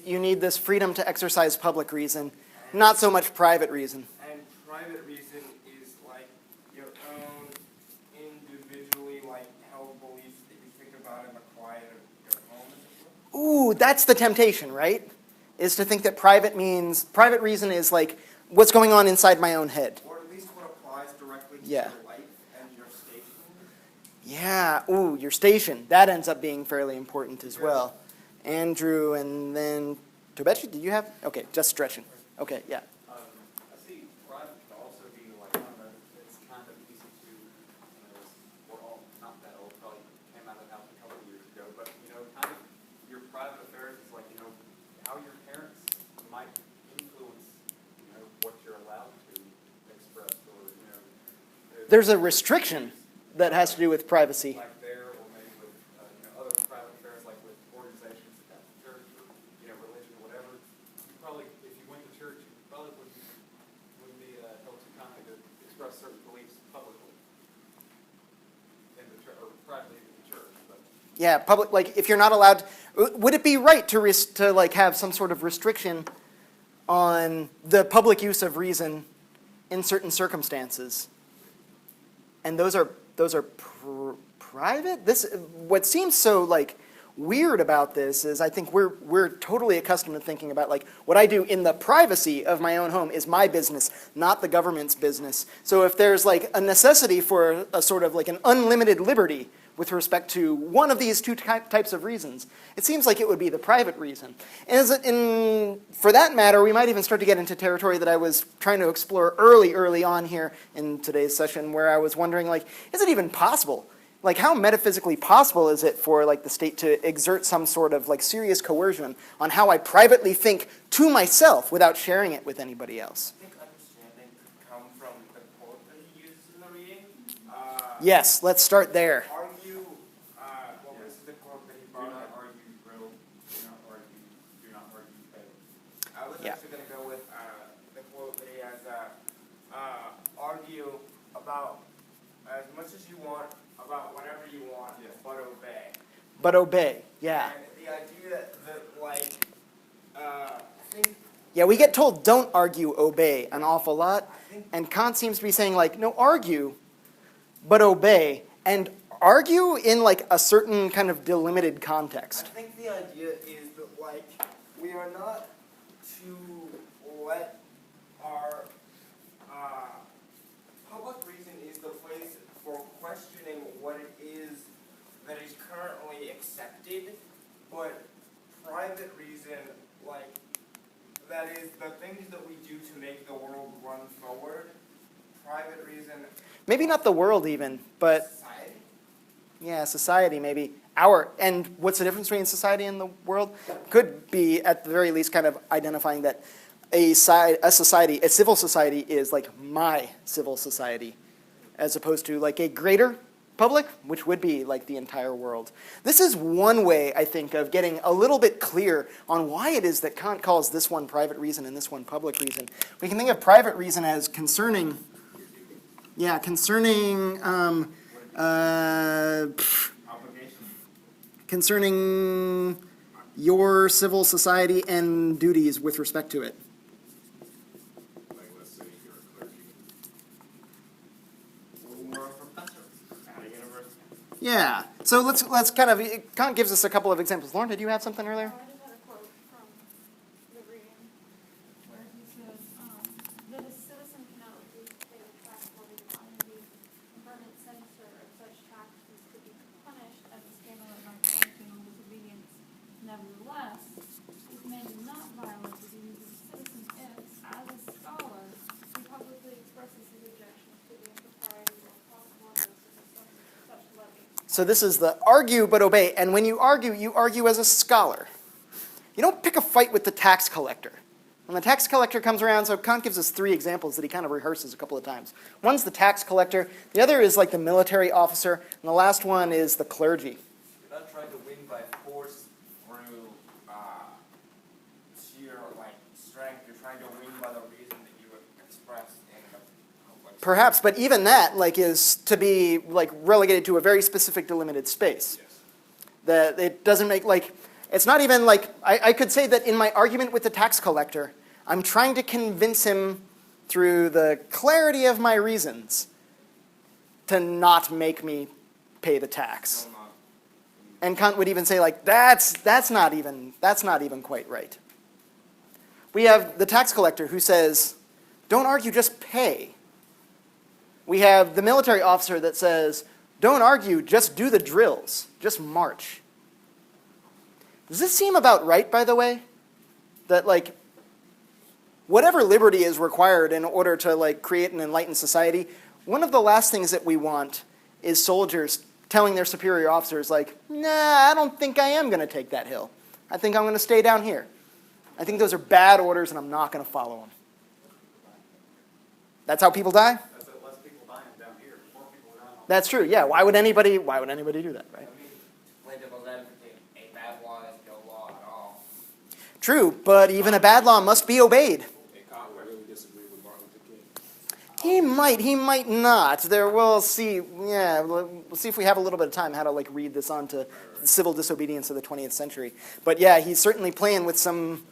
You need this freedom to exercise public reason, not so much private reason. And private reason is like your own individually like held beliefs that you think about in the quiet of your home. Ooh, that's the temptation, right? Is to think that private reason is like what's going on inside my own head. Or at least what applies directly to Yeah. your life and your station. Yeah, ooh, your station. That ends up being fairly important as well. Andrew, and then Tobechi, did you have? Okay, just stretching. Okay, yeah. I see private could also be like, I don't know, it's kind of easy to, we're all not that old, probably came out of the house a couple of years ago, but, kind of your private affairs is like, how your parents might influence, what you're allowed to express or, There's a restriction that has to do with privacy. like there, or maybe with, other private affairs, like with organizations that have church or, religion or whatever. You probably, if you went to church, you probably wouldn't be held to kind of express certain beliefs publicly in the church, or privately in the church. But Yeah, public. Like, if you're not allowed, would it be right to like have some sort of restriction on the public use of reason in certain circumstances? And those are private. What seems so like weird about this is I think we're totally accustomed to thinking about like what I do in the privacy of my own home is my business, not the government's business. So if there's like a necessity for a sort of like an unlimited liberty with respect to one of these two types of reasons, it seems like it would be the private reason. And for that matter, we might even start to get into territory that I was trying to explore early on here in today's session, where I was wondering, like, is it even possible? Like, how metaphysically possible is it for like the state to exert some sort of like serious coercion on how I privately think to myself without sharing it with anybody else? I think understanding could come from the quote that he uses in the reading. Yes, let's start there. Argue, well, this is the quote that he do brought not up. argue brittle, do not argue petty. I was Yeah. actually going to go with the quote that he has, argue about as much as you want, about whatever you want, Yeah. but obey. But obey, yeah. And the idea that like, I think, Yeah, we get told don't argue, obey an awful lot. And Kant seems to be saying like, no, argue, but obey. And argue in like a certain kind of delimited I context. think the idea is that like, we are not to let our, public reason is the place for questioning what it is that is currently accepted, but private reason, like, that is the things that we do to make the world run forward. Private reason. Maybe not the world even, but Society. yeah, society maybe. And what's the difference between society and the world? Could be, at the very least, kind of identifying that a society, a civil society is like my civil society, as opposed to like a greater public, which would be like the entire world. This is one way, I think, of getting a little bit clear on why it is that Kant calls this one private reason and this one public reason. We can think of private reason as concerning concerning your civil society and duties with respect to it. Like, let's say you're a clergy. Or a professor at a university. Yeah. So let's kind of, Kant gives us a couple of examples. Lauren, did you have something earlier? I just had a quote from the reading where he says that a citizen cannot refuse to pay the tax levied upon him. The permanent censor of such taxes could be punished as a scandal of unconstitutional disobedience. Nevertheless, this man did not violate the duties of a citizen if, as a scholar, he publicly expresses his objections to the impropriety or possible injustice of such levy. So this is the argue but obey. And when you argue as a scholar. You don't pick a fight with the tax collector. When the tax collector comes around, so Kant gives us 3 examples that he kind of rehearses a couple of times. One's the tax collector, the other is like the military officer, and the last one is the clergy. You're not trying to win by force through sheer like strength. You're trying to win by the reason that you express in the public. Perhaps, but even that like is to be like relegated to a very specific delimited space. Yes. That it doesn't make like, it's not even like, I could say that in my argument with the tax collector, I'm trying to convince him through the clarity of my reasons to not make me pay the tax. And Kant would even say like, that's not even quite right. We have the tax collector who says, don't argue, just pay. We have the military officer that says, don't argue, just do the drills, just march. Does this seem about right, by the way? That like, whatever liberty is required in order to like create an enlightened society, one of the last things that we want is soldiers telling their superior officers like, nah, I don't think I am going to take that hill. I think I'm going to stay down here. I think those are bad orders and I'm not going to follow them. That's how people die? That's less people dying down here, more people dying on. That's true, yeah. Why would anybody do that, right? I mean, play devil's advocate, a bad law is no law at all. True, but even a bad law must be obeyed. And Kant would really disagree with Martin Luther King. He might not. We'll see. Yeah, we'll see if we have a little bit of time how to like read this on to civil disobedience of the 20th century. But yeah, he's certainly playing with some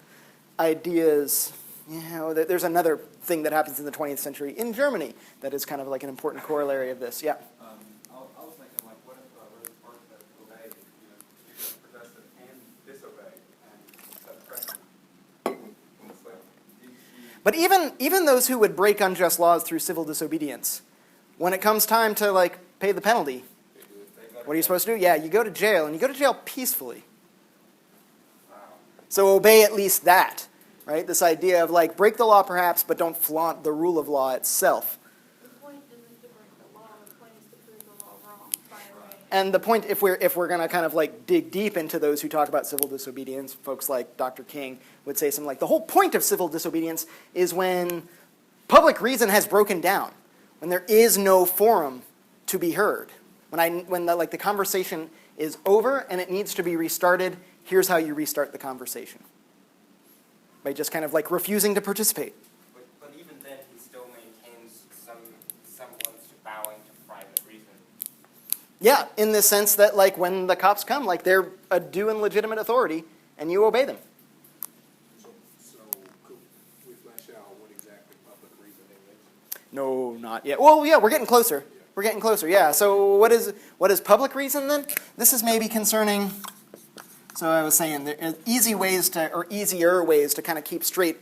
ideas. You know, there's another thing that happens in the 20th century in Germany that is kind of like an important corollary of this. Yeah. I was thinking, like, what if Rosa Parks that obey, progressive and disobey, and set precedent? It's like, But even those who would break unjust laws through civil disobedience, when it comes time to like pay the penalty, what are you supposed to do? Yeah, you go to jail, and you go to jail peacefully. So obey at least that, right? This idea of like break the law perhaps, but don't flaunt the rule of law itself. The point isn't to break the law, the point is to prove the law wrong by obeying. And the point, if we're going to kind of like dig deep into those who talk about civil disobedience, folks like Dr. King would say something like, the whole point of civil disobedience is when public reason has broken down, when there is no forum to be heard, when the conversation is over and it needs to be restarted. Here's how you restart the conversation, by just kind of like refusing to participate. But even then, he still maintains some semblance to bowing to private reason. Yeah, in the sense that, like, when the cops come, like, they're a due and legitimate authority, and you obey them. So could we flesh out what exactly public reasoning is? No, not yet. Well, yeah, we're getting closer. We're getting closer, yeah. So what is public reason, then? This is maybe concerning, so I was saying, there are easier ways to kind of keep straight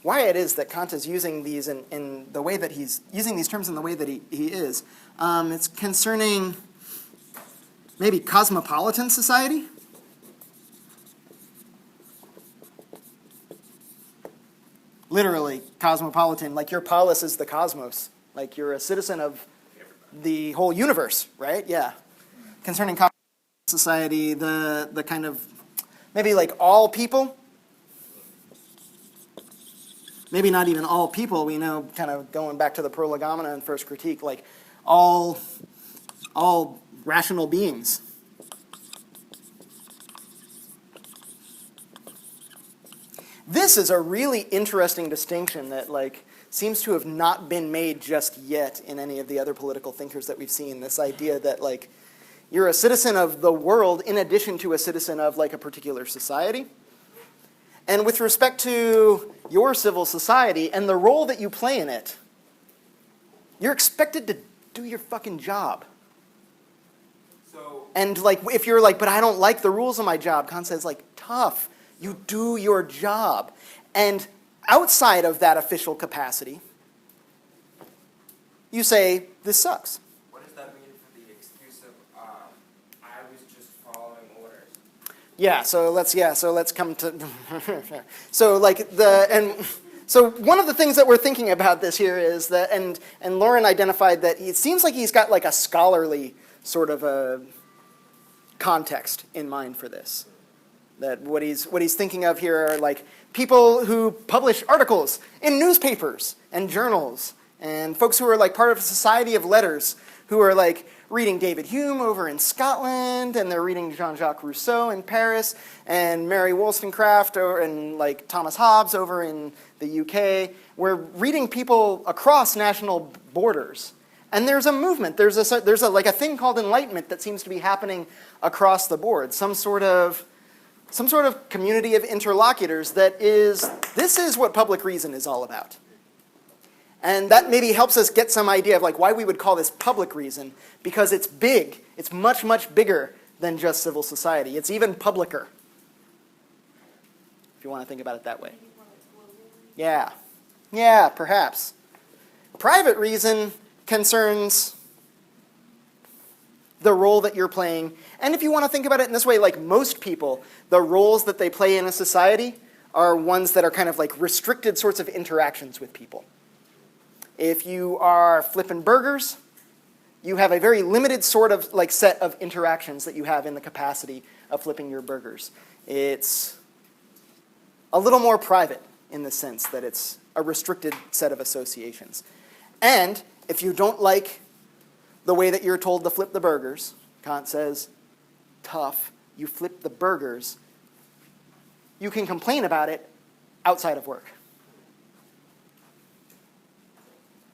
why it is that Kant is using these in the way that he's using these terms in the way that he is. It's concerning maybe cosmopolitan society. Literally, cosmopolitan, like your polis is the cosmos. Like you're a citizen of the whole universe, right? Yeah. Concerning cosmopolitan society, the kind of, maybe like all people. Maybe not even all people, we know, kind of going back to the prolegomena and first critique, like all rational beings. This is a really interesting distinction that, like, seems to have not been made just yet in any of the other political thinkers that we've seen. This idea that, like, you're a citizen of the world in addition to a citizen of, like, a particular society. And with respect to your civil society and the role that you play in it, you're expected to do your fucking job. So, And, like, if you're like, but I don't like the rules of my job, Kant says, like, tough. You do your job. And outside of that official capacity, you say, this sucks. what does that mean for the excuse of, I was just following orders? Yeah, so let's come to so one of the things that we're thinking about this here is that, and Lauren identified that it seems like he's got like a scholarly sort of a context in mind for this. That what he's thinking of here are like people who publish articles in newspapers and journals, and folks who are like part of a society of letters who are like reading David Hume over in Scotland, and they're reading Jean-Jacques Rousseau in Paris, and Mary Wollstonecraft and like Thomas Hobbes over in the UK. We're reading people across national borders. And there's a movement, there's a like a thing called Enlightenment that seems to be happening across the board. Some sort of community of interlocutors this is what public reason is all about. And that maybe helps us get some idea of like why we would call this public reason, because it's big. It's much, much bigger than just civil society. It's even publicer, if you want to think about it that way. Yeah, perhaps. Private reason concerns the role that you're playing. And if you want to think about it in this way, like most people, the roles that they play in a society are ones that are kind of like restricted sorts of interactions with people. If you are flipping burgers, you have a very limited sort of like set of interactions that you have in the capacity of flipping your burgers. It's a little more private in the sense that it's a restricted set of associations. And if you don't like the way that you're told to flip the burgers, Kant says, tough, you flip the burgers, you can complain about it outside of work.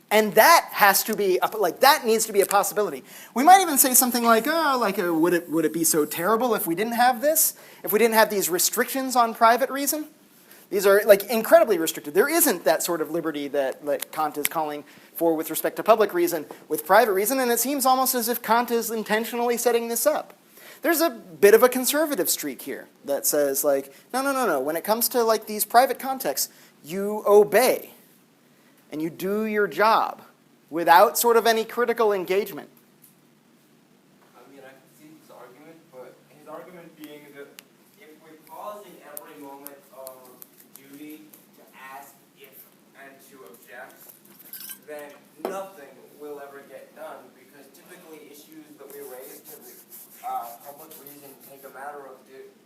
And that has to be, that needs to be a possibility. We might even say something like, would it be so terrible if we didn't have this? If we didn't have these restrictions on private reason? These are like incredibly restricted. There isn't that sort of liberty that Kant is calling for with respect to public reason with private reason, and it seems almost as if Kant is intentionally setting this up. There's a bit of a conservative streak here that says like, no. When it comes to like these private contexts, you obey. And you do your job without sort of any critical engagement. I mean, I can see his argument, but his argument being that if we're pausing every moment of duty to ask if and to object, then nothing will ever get done, because typically issues that we raise to the public reason take a matter of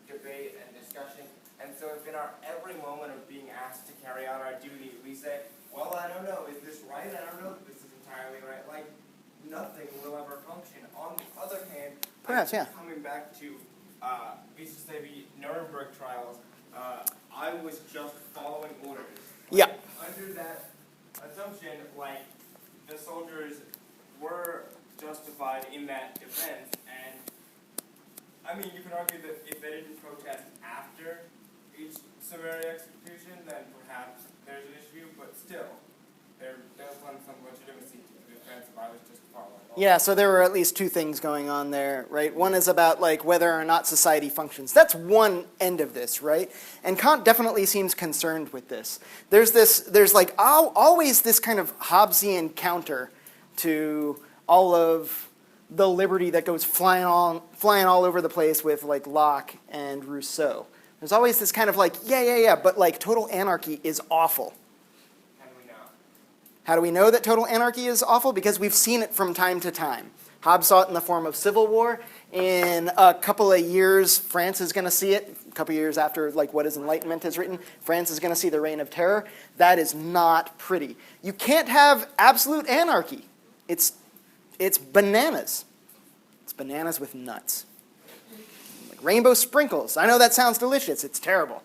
debate and discussion. And so if in our every moment of being asked to carry out our duty, we say, well, I don't know, is this right? I don't know if this is entirely right. Like, nothing will ever function. On the other hand, Perhaps, yeah. coming back to, we used to say the Nuremberg trials, I was just following orders. Yeah. Under that assumption, like, the soldiers were justified in that defense, I mean, you can argue that if they didn't protest after each summary execution, then perhaps there's an issue, but still, there does lend some legitimacy to the defense if I was just following. Yeah, so there were at least two things going on there, right? One is about like whether or not society functions. That's one end of this, right? And Kant definitely seems concerned with this. There's like always this kind of Hobbesian counter to all of the liberty that goes flying all over the place with like Locke and Rousseau. There's always this kind of like, yeah, but like total anarchy is awful. How do we know? How do we know that total anarchy is awful? Because we've seen it from time to time. Hobbes saw it in the form of civil war. In a couple of years, France is going to see it. A couple of years after like what Is Enlightenment is written, France is going to see the reign of terror. That is not pretty. You can't have absolute anarchy. It's bananas. It's bananas with nuts. Like rainbow sprinkles. I know that sounds delicious. It's terrible.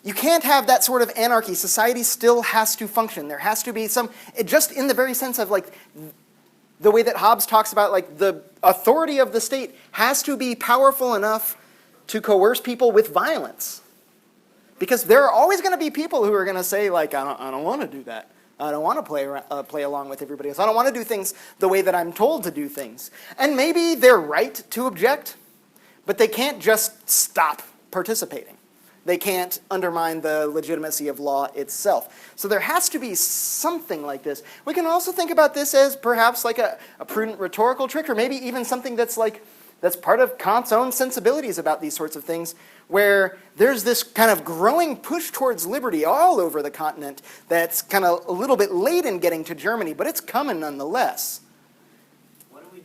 You can't have that sort of anarchy. Society still has to function. There has to be some, just in the very sense of like the way that Hobbes talks about like the authority of the state has to be powerful enough to coerce people with violence. Because there are always going to be people who are going to say like, I don't want to do that. I don't want to play along with everybody else. I don't want to do things the way that I'm told to do things. And maybe they're right to object, but they can't just stop participating. They can't undermine the legitimacy of law itself. So there has to be something like this. We can also think about this as perhaps like a prudent rhetorical trick, or maybe even something that's part of Kant's own sensibilities about these sorts of things, where there's this kind of growing push towards liberty all over the continent that's kind of a little bit late in getting to Germany, but it's coming nonetheless.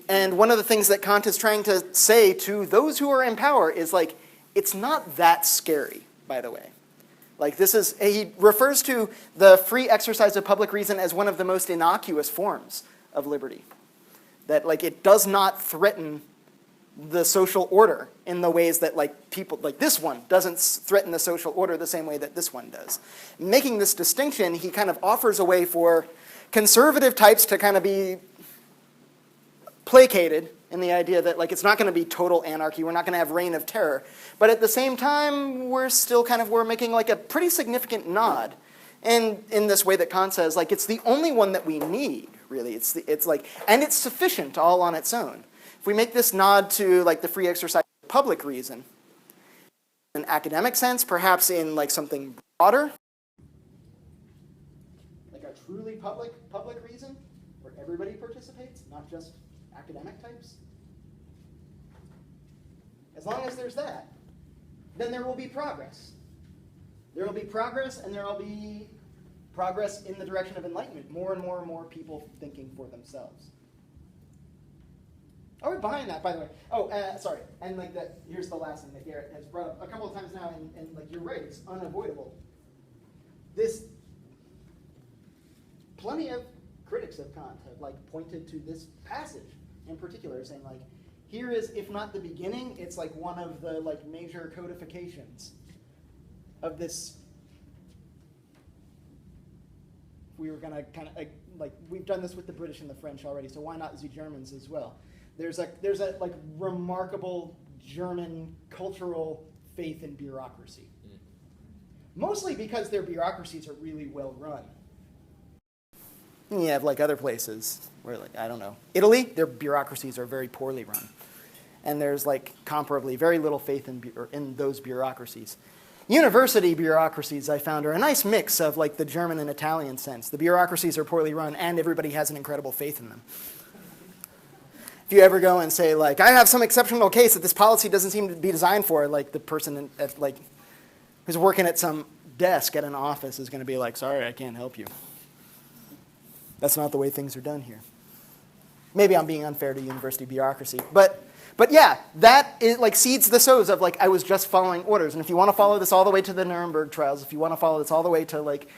And one of the things that Kant is trying to say to those who are in power is like, it's not that scary, by the way. Like he refers to the free exercise of public reason as one of the most innocuous forms of liberty. That like it does not threaten the social order in the ways that like people, like this one doesn't threaten the social order the same way that this one does. Making this distinction, he kind of offers a way for conservative types to kind of be placated in the idea that like it's not going to be total anarchy, we're not going to have reign of terror, but at the same time we're making like a pretty significant nod, and in this way that Kant says like it's the only one that we need really. It's like, and it's sufficient all on its own. If we make this nod to like the free exercise of public reason, in an academic sense, perhaps in like something broader, like a truly public reason where everybody participates, not just academic types. As long as there's that, then there will be progress. There will be progress, and there will be progress in the direction of enlightenment. More and more people thinking for themselves. Are we buying that, by the way? Oh, sorry. And like that. Here's the last thing that Garrett has brought up a couple of times now, and like you're right, it's unavoidable. Plenty of critics of Kant have like pointed to this passage in particular, saying like, here is, if not the beginning, it's like one of the like major codifications of this. We were gonna kind of like we've done this with the British and the French already, so why not the Germans as well? There's a like remarkable German cultural faith in bureaucracy, mostly because their bureaucracies are really well run. You have like other places where, like, I don't know, Italy, their bureaucracies are very poorly run. And there's like comparably very little faith in those bureaucracies. University bureaucracies, I found, are a nice mix of like the German and Italian sense. The bureaucracies are poorly run and everybody has an incredible faith in them. If you ever go and say like, I have some exceptional case that this policy doesn't seem to be designed for, like the person who's working at some desk at an office is going to be like, sorry, I can't help you. That's not the way things are done here. Maybe I'm being unfair to university bureaucracy, but yeah, that like seeds the sows of like I was just following orders. And if you want to follow this all the way to the Nuremberg trials, if you want to follow this all the way to like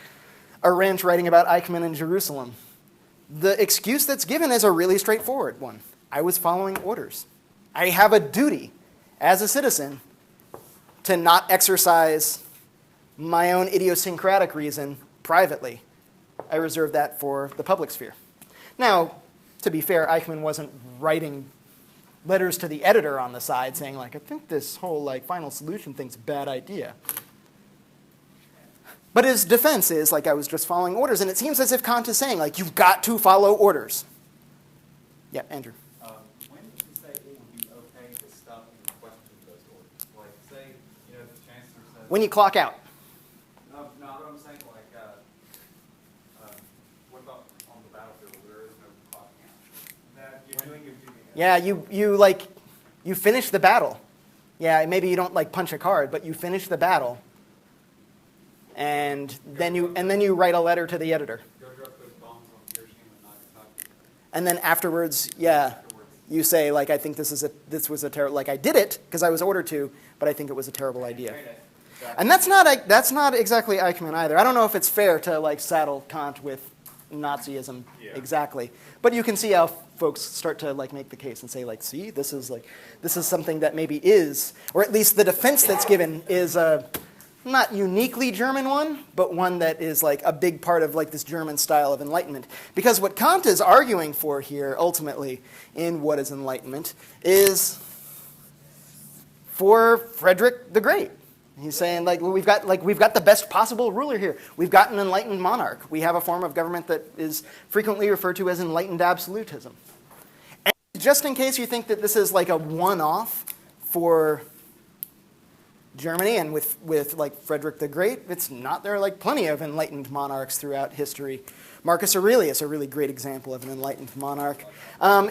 Arendt writing about Eichmann in Jerusalem, the excuse that's given is a really straightforward one. I was following orders. I have a duty as a citizen to not exercise my own idiosyncratic reason privately. I reserve that for the public sphere. Now, to be fair, Eichmann wasn't writing letters to the editor on the side saying, like, I think this whole like final solution thing's a bad idea. But his defense is, like, I was just following orders, and it seems as if Kant is saying, like, you've got to follow orders. Yeah, Andrew. When did you say it would be okay to stop and question those orders? Like, say, the chancellor says. When you clock out. No, what I'm saying, like, what about on the battlefield where there is no clocking out? That you're doing your duty. Yeah, you finish the battle. Yeah, maybe you don't like punch a card, but you finish the battle, and then you write a letter to the editor. Go drop those bombs on Hiroshima and Nagasaki. And then afterwards, yeah, you say, like, I think this was a terrible, like, I did it because I was ordered to, but I think it was a terrible idea. And that's not exactly Eichmann either. I don't know if it's fair to like saddle Kant with Nazism exactly, but you can see how folks start to like make the case and say, like, see, this is something that maybe is, or at least the defense that's given is a not uniquely German one, but one that is like a big part of like this German style of Enlightenment. Because what Kant is arguing for here, ultimately, in What is Enlightenment, is for Frederick the Great. He's saying, like, we've got the best possible ruler here. We've got an enlightened monarch. We have a form of government that is frequently referred to as enlightened absolutism. And just in case you think that this is like a one-off for Germany and with like Frederick the Great, it's not. There are like plenty of enlightened monarchs throughout history. Marcus Aurelius, a really great example of an enlightened monarch.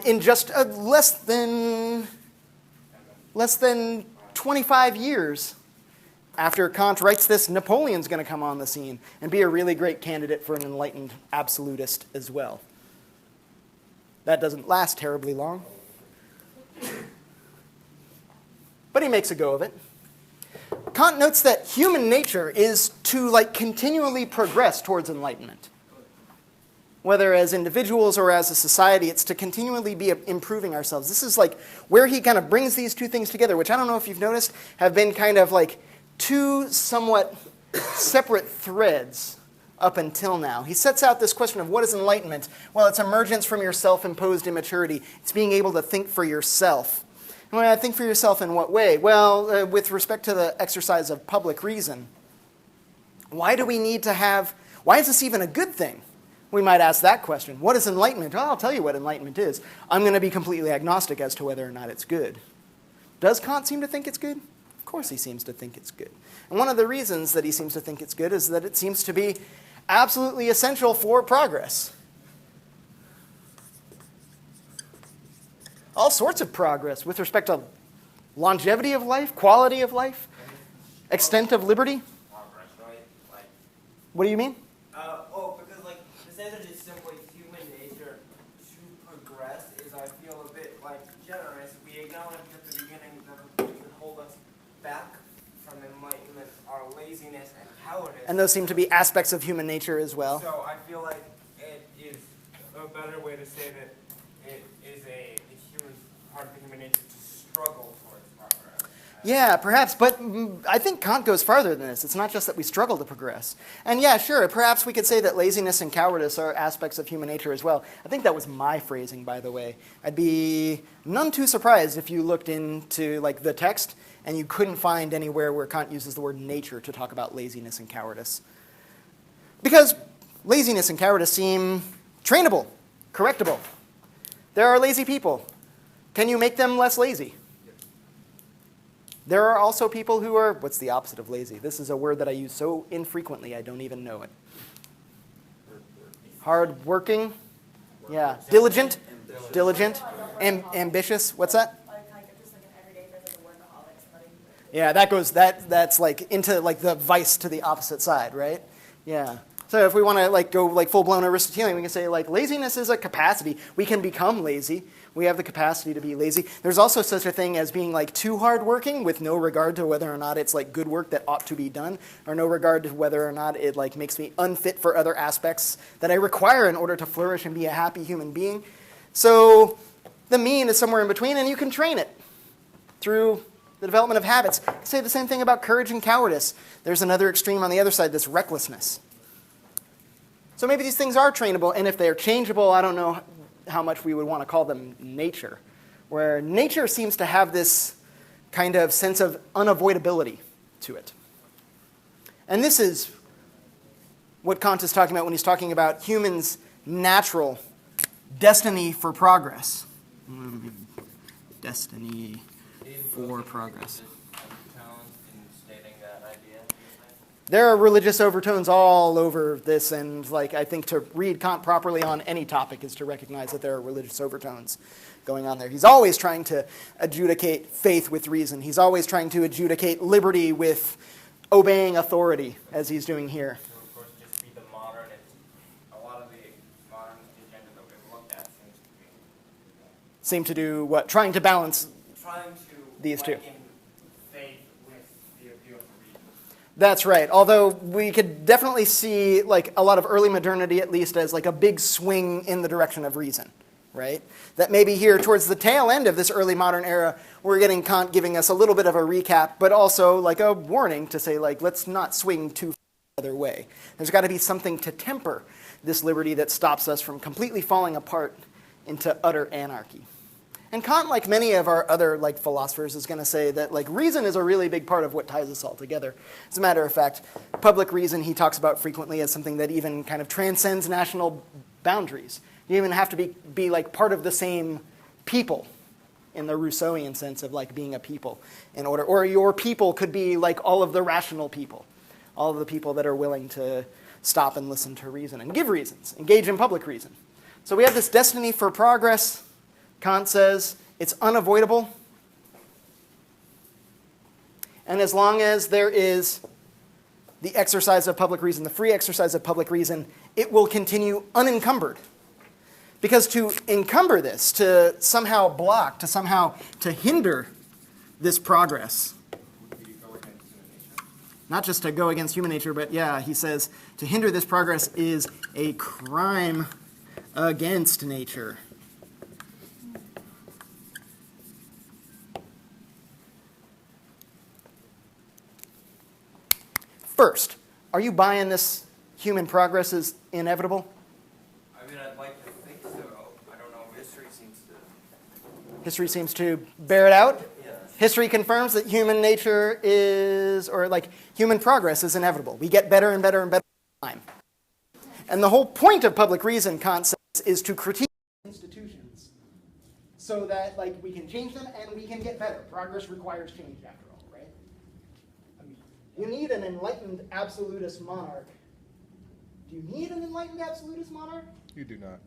In just less than 25 years after Kant writes this, Napoleon's going to come on the scene and be a really great candidate for an enlightened absolutist as well. That doesn't last terribly long. But he makes a go of it. Kant notes that human nature is to like continually progress towards enlightenment. Whether as individuals or as a society, it's to continually be improving ourselves. This is like where he kind of brings these two things together, which I don't know if you've noticed have been kind of like two somewhat separate threads up until now. He sets out this question of what is enlightenment? Well, it's emergence from your self-imposed immaturity. It's being able to think for yourself. And when I think for yourself in what way? Well, with respect to the exercise of public reason. Why is this even a good thing? We might ask that question. What is enlightenment? Well, I'll tell you what enlightenment is. I'm going to be completely agnostic as to whether or not it's good. Does Kant seem to think it's good? Of course he seems to think it's good. And one of the reasons that he seems to think it's good is that it seems to be absolutely essential for progress. All sorts of progress with respect to longevity of life, quality of life, extent of liberty. Progress, right? Like, What do you mean? because like to say that it's simply human nature to progress is, I feel, a bit like generous. We acknowledge at the beginning that the things that hold us back from enlightenment are laziness and cowardice. And those seem to be aspects of human nature as well. So I feel like it is a better way to say that it is a human part of the human nature to struggle towards progress. Yeah, perhaps, but I think Kant goes farther than this. It's not just that we struggle to progress. And yeah, sure, perhaps we could say that laziness and cowardice are aspects of human nature as well. I think that was my phrasing, by the way. I'd be none too surprised if you looked into like the text and you couldn't find anywhere where Kant uses the word nature to talk about laziness and cowardice. Because laziness and cowardice seem trainable, correctable. There are lazy people. Can you make them less lazy? There are also people who are, what's the opposite of lazy? This is a word that I use so infrequently I don't even know it. Hard-working? Yeah. Diligent? Ambitious? What's that? Just like an everyday version of workaholic, somebody. Yeah, that's like into like the vice to the opposite side, right? Yeah. So if we want to like go like full-blown Aristotelian, we can say like laziness is a capacity. We can become lazy. We have the capacity to be lazy. There's also such a thing as being like too hardworking with no regard to whether or not it's like good work that ought to be done, or no regard to whether or not it like makes me unfit for other aspects that I require in order to flourish and be a happy human being. So the mean is somewhere in between, and you can train it through the development of habits. Say the same thing about courage and cowardice. There's another extreme on the other side, this recklessness. So maybe these things are trainable, and if they're changeable, I don't know how much we would want to call them nature. where nature seems to have this kind of sense of unavoidability to it. And this is what Kant is talking about when he's talking about humans' natural destiny for progress. Destiny for progress. There are religious overtones all over this, and like I think to read Kant properly on any topic is to recognize that there are religious overtones going on there. He's always trying to adjudicate faith with reason. He's always trying to adjudicate liberty with obeying authority, as he's doing here. To, of course, just be the modernist. A lot of the modernist agenda that we've looked at Seem to do what? Trying to balance trying to these two. liken faith with the appeal for reason. That's right. Although we could definitely see like a lot of early modernity at least as like a big swing in the direction of reason, right? That maybe here towards the tail end of this early modern era, we're getting Kant giving us a little bit of a recap, but also like a warning to say like, let's not swing too far the other way. There's got to be something to temper this liberty that stops us from completely falling apart into utter anarchy. And Kant, like many of our other like philosophers, is going to say that like reason is a really big part of what ties us all together. As a matter of fact, public reason he talks about frequently as something that even kind of transcends national boundaries. You even have to be like part of the same people in the Rousseauian sense of like being a people in order, or your people could be like all of the rational people, all of the people that are willing to stop and listen to reason and give reasons, engage in public reason. So we have this destiny for progress. Kant says it's unavoidable. And as long as there is the exercise of public reason, the free exercise of public reason, it will continue unencumbered. Because to encumber this, to somehow block, to hinder this progress, not just to go against human nature, but yeah, he says, to hinder this progress is a crime against nature. First, are you buying this human progress is inevitable? I mean, I'd like to think so. I don't know. History seems to bear it out. Yeah. History confirms that human nature is, or like human progress is inevitable. We get better and better and better all the time. And the whole point of public reason, Kant says, is to critique institutions so that like we can change them and we can get better. Progress requires change after all, right? You need an enlightened absolutist monarch. Do you need an enlightened absolutist monarch? You do not.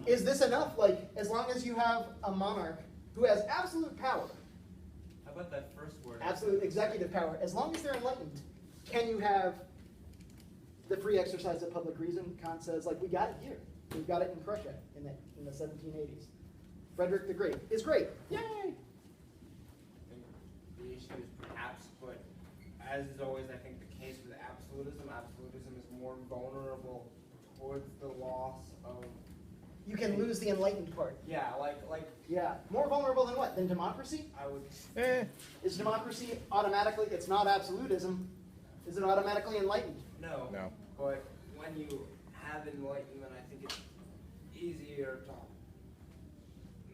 Is this enough? Like, as long as you have a monarch who has absolute power, How about that first word? absolute executive power, as long as they're enlightened, can you have the free exercise of public reason? Kant says, like, we got it here. We've got it in Prussia in the 1780s. Frederick the Great is great. Yay! The issue is perhaps, but as is always, I think, the case with absolutism, absolutism is more vulnerable towards the loss of. You can lose the enlightened part. Yeah, like. Yeah. More vulnerable than what? Than democracy? I would. Is democracy automatically, it's not absolutism. Is it automatically enlightened? No. No. But when you have enlightenment, I think it's easier to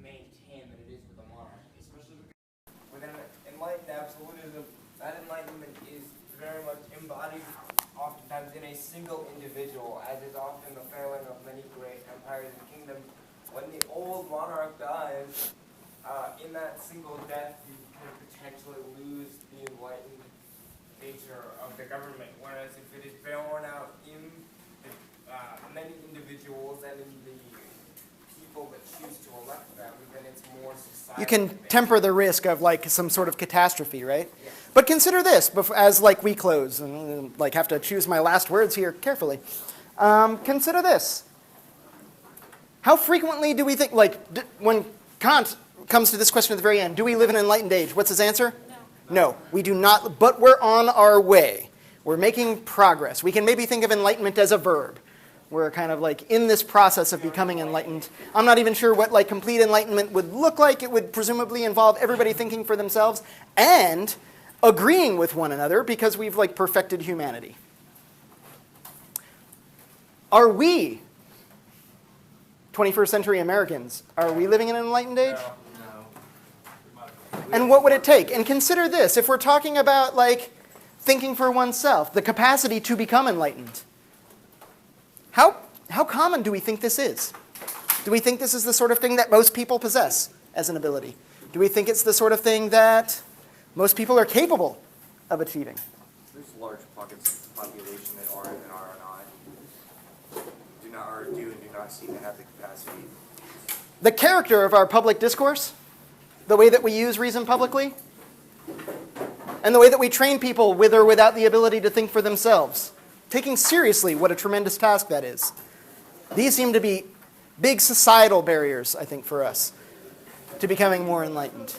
maintain than it is with a monarchy, especially with an enlightened absolutism. That enlightenment is very much embodied oftentimes in a single individual, as is often the failing of many great empires and kingdoms. When the old monarch dies, in that single death, you can potentially lose the enlightened nature of the government. Whereas if it is borne out in many individuals and in the people that choose to elect them, then it's more society. You can temper the risk of like some sort of catastrophe, right? Yes. But consider this as like we close, and like have to choose my last words here carefully. Consider this. How frequently do we think, like when Kant comes to this question at the very end, do we live in an enlightened age? What's his answer? No, we do not, but we're on our way. We're making progress. We can maybe think of enlightenment as a verb. We're kind of like in this process of becoming enlightened. I'm not even sure what like complete enlightenment would look like. It would presumably involve everybody thinking for themselves and agreeing with one another because we've like perfected humanity. Are we, 21st century Americans, are we living in an enlightened age? No. And what would it take? And consider this, if we're talking about like thinking for oneself, the capacity to become enlightened, how common do we think this is? Do we think this is the sort of thing that most people possess as an ability? Do we think it's the sort of thing that most people are capable of achieving? There's large pockets of the population that are and are not, do and do not seem to have the capacity. The character of our public discourse, the way that we use reason publicly, and the way that we train people with or without the ability to think for themselves, taking seriously what a tremendous task that is. These seem to be big societal barriers, I think, for us to becoming more enlightened.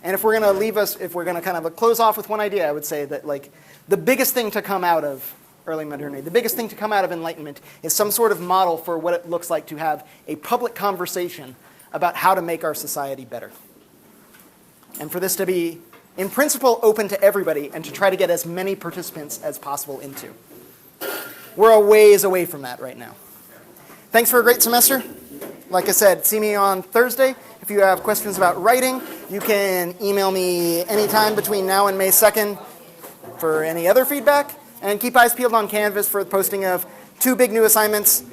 And if we're going to kind of close off with one idea, I would say that like the biggest thing to come out of early modernity, the biggest thing to come out of Enlightenment is some sort of model for what it looks like to have a public conversation about how to make our society better. And for this to be, in principle, open to everybody and to try to get as many participants as possible into. We're a ways away from that right now. Thanks for a great semester. Like I said, see me on Thursday. If you have questions about writing, you can email me anytime between now and May 2nd for any other feedback. And keep eyes peeled on Canvas for the posting of 2 big new assignments,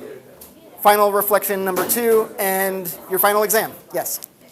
final reflection number 2, and your final exam. Yes?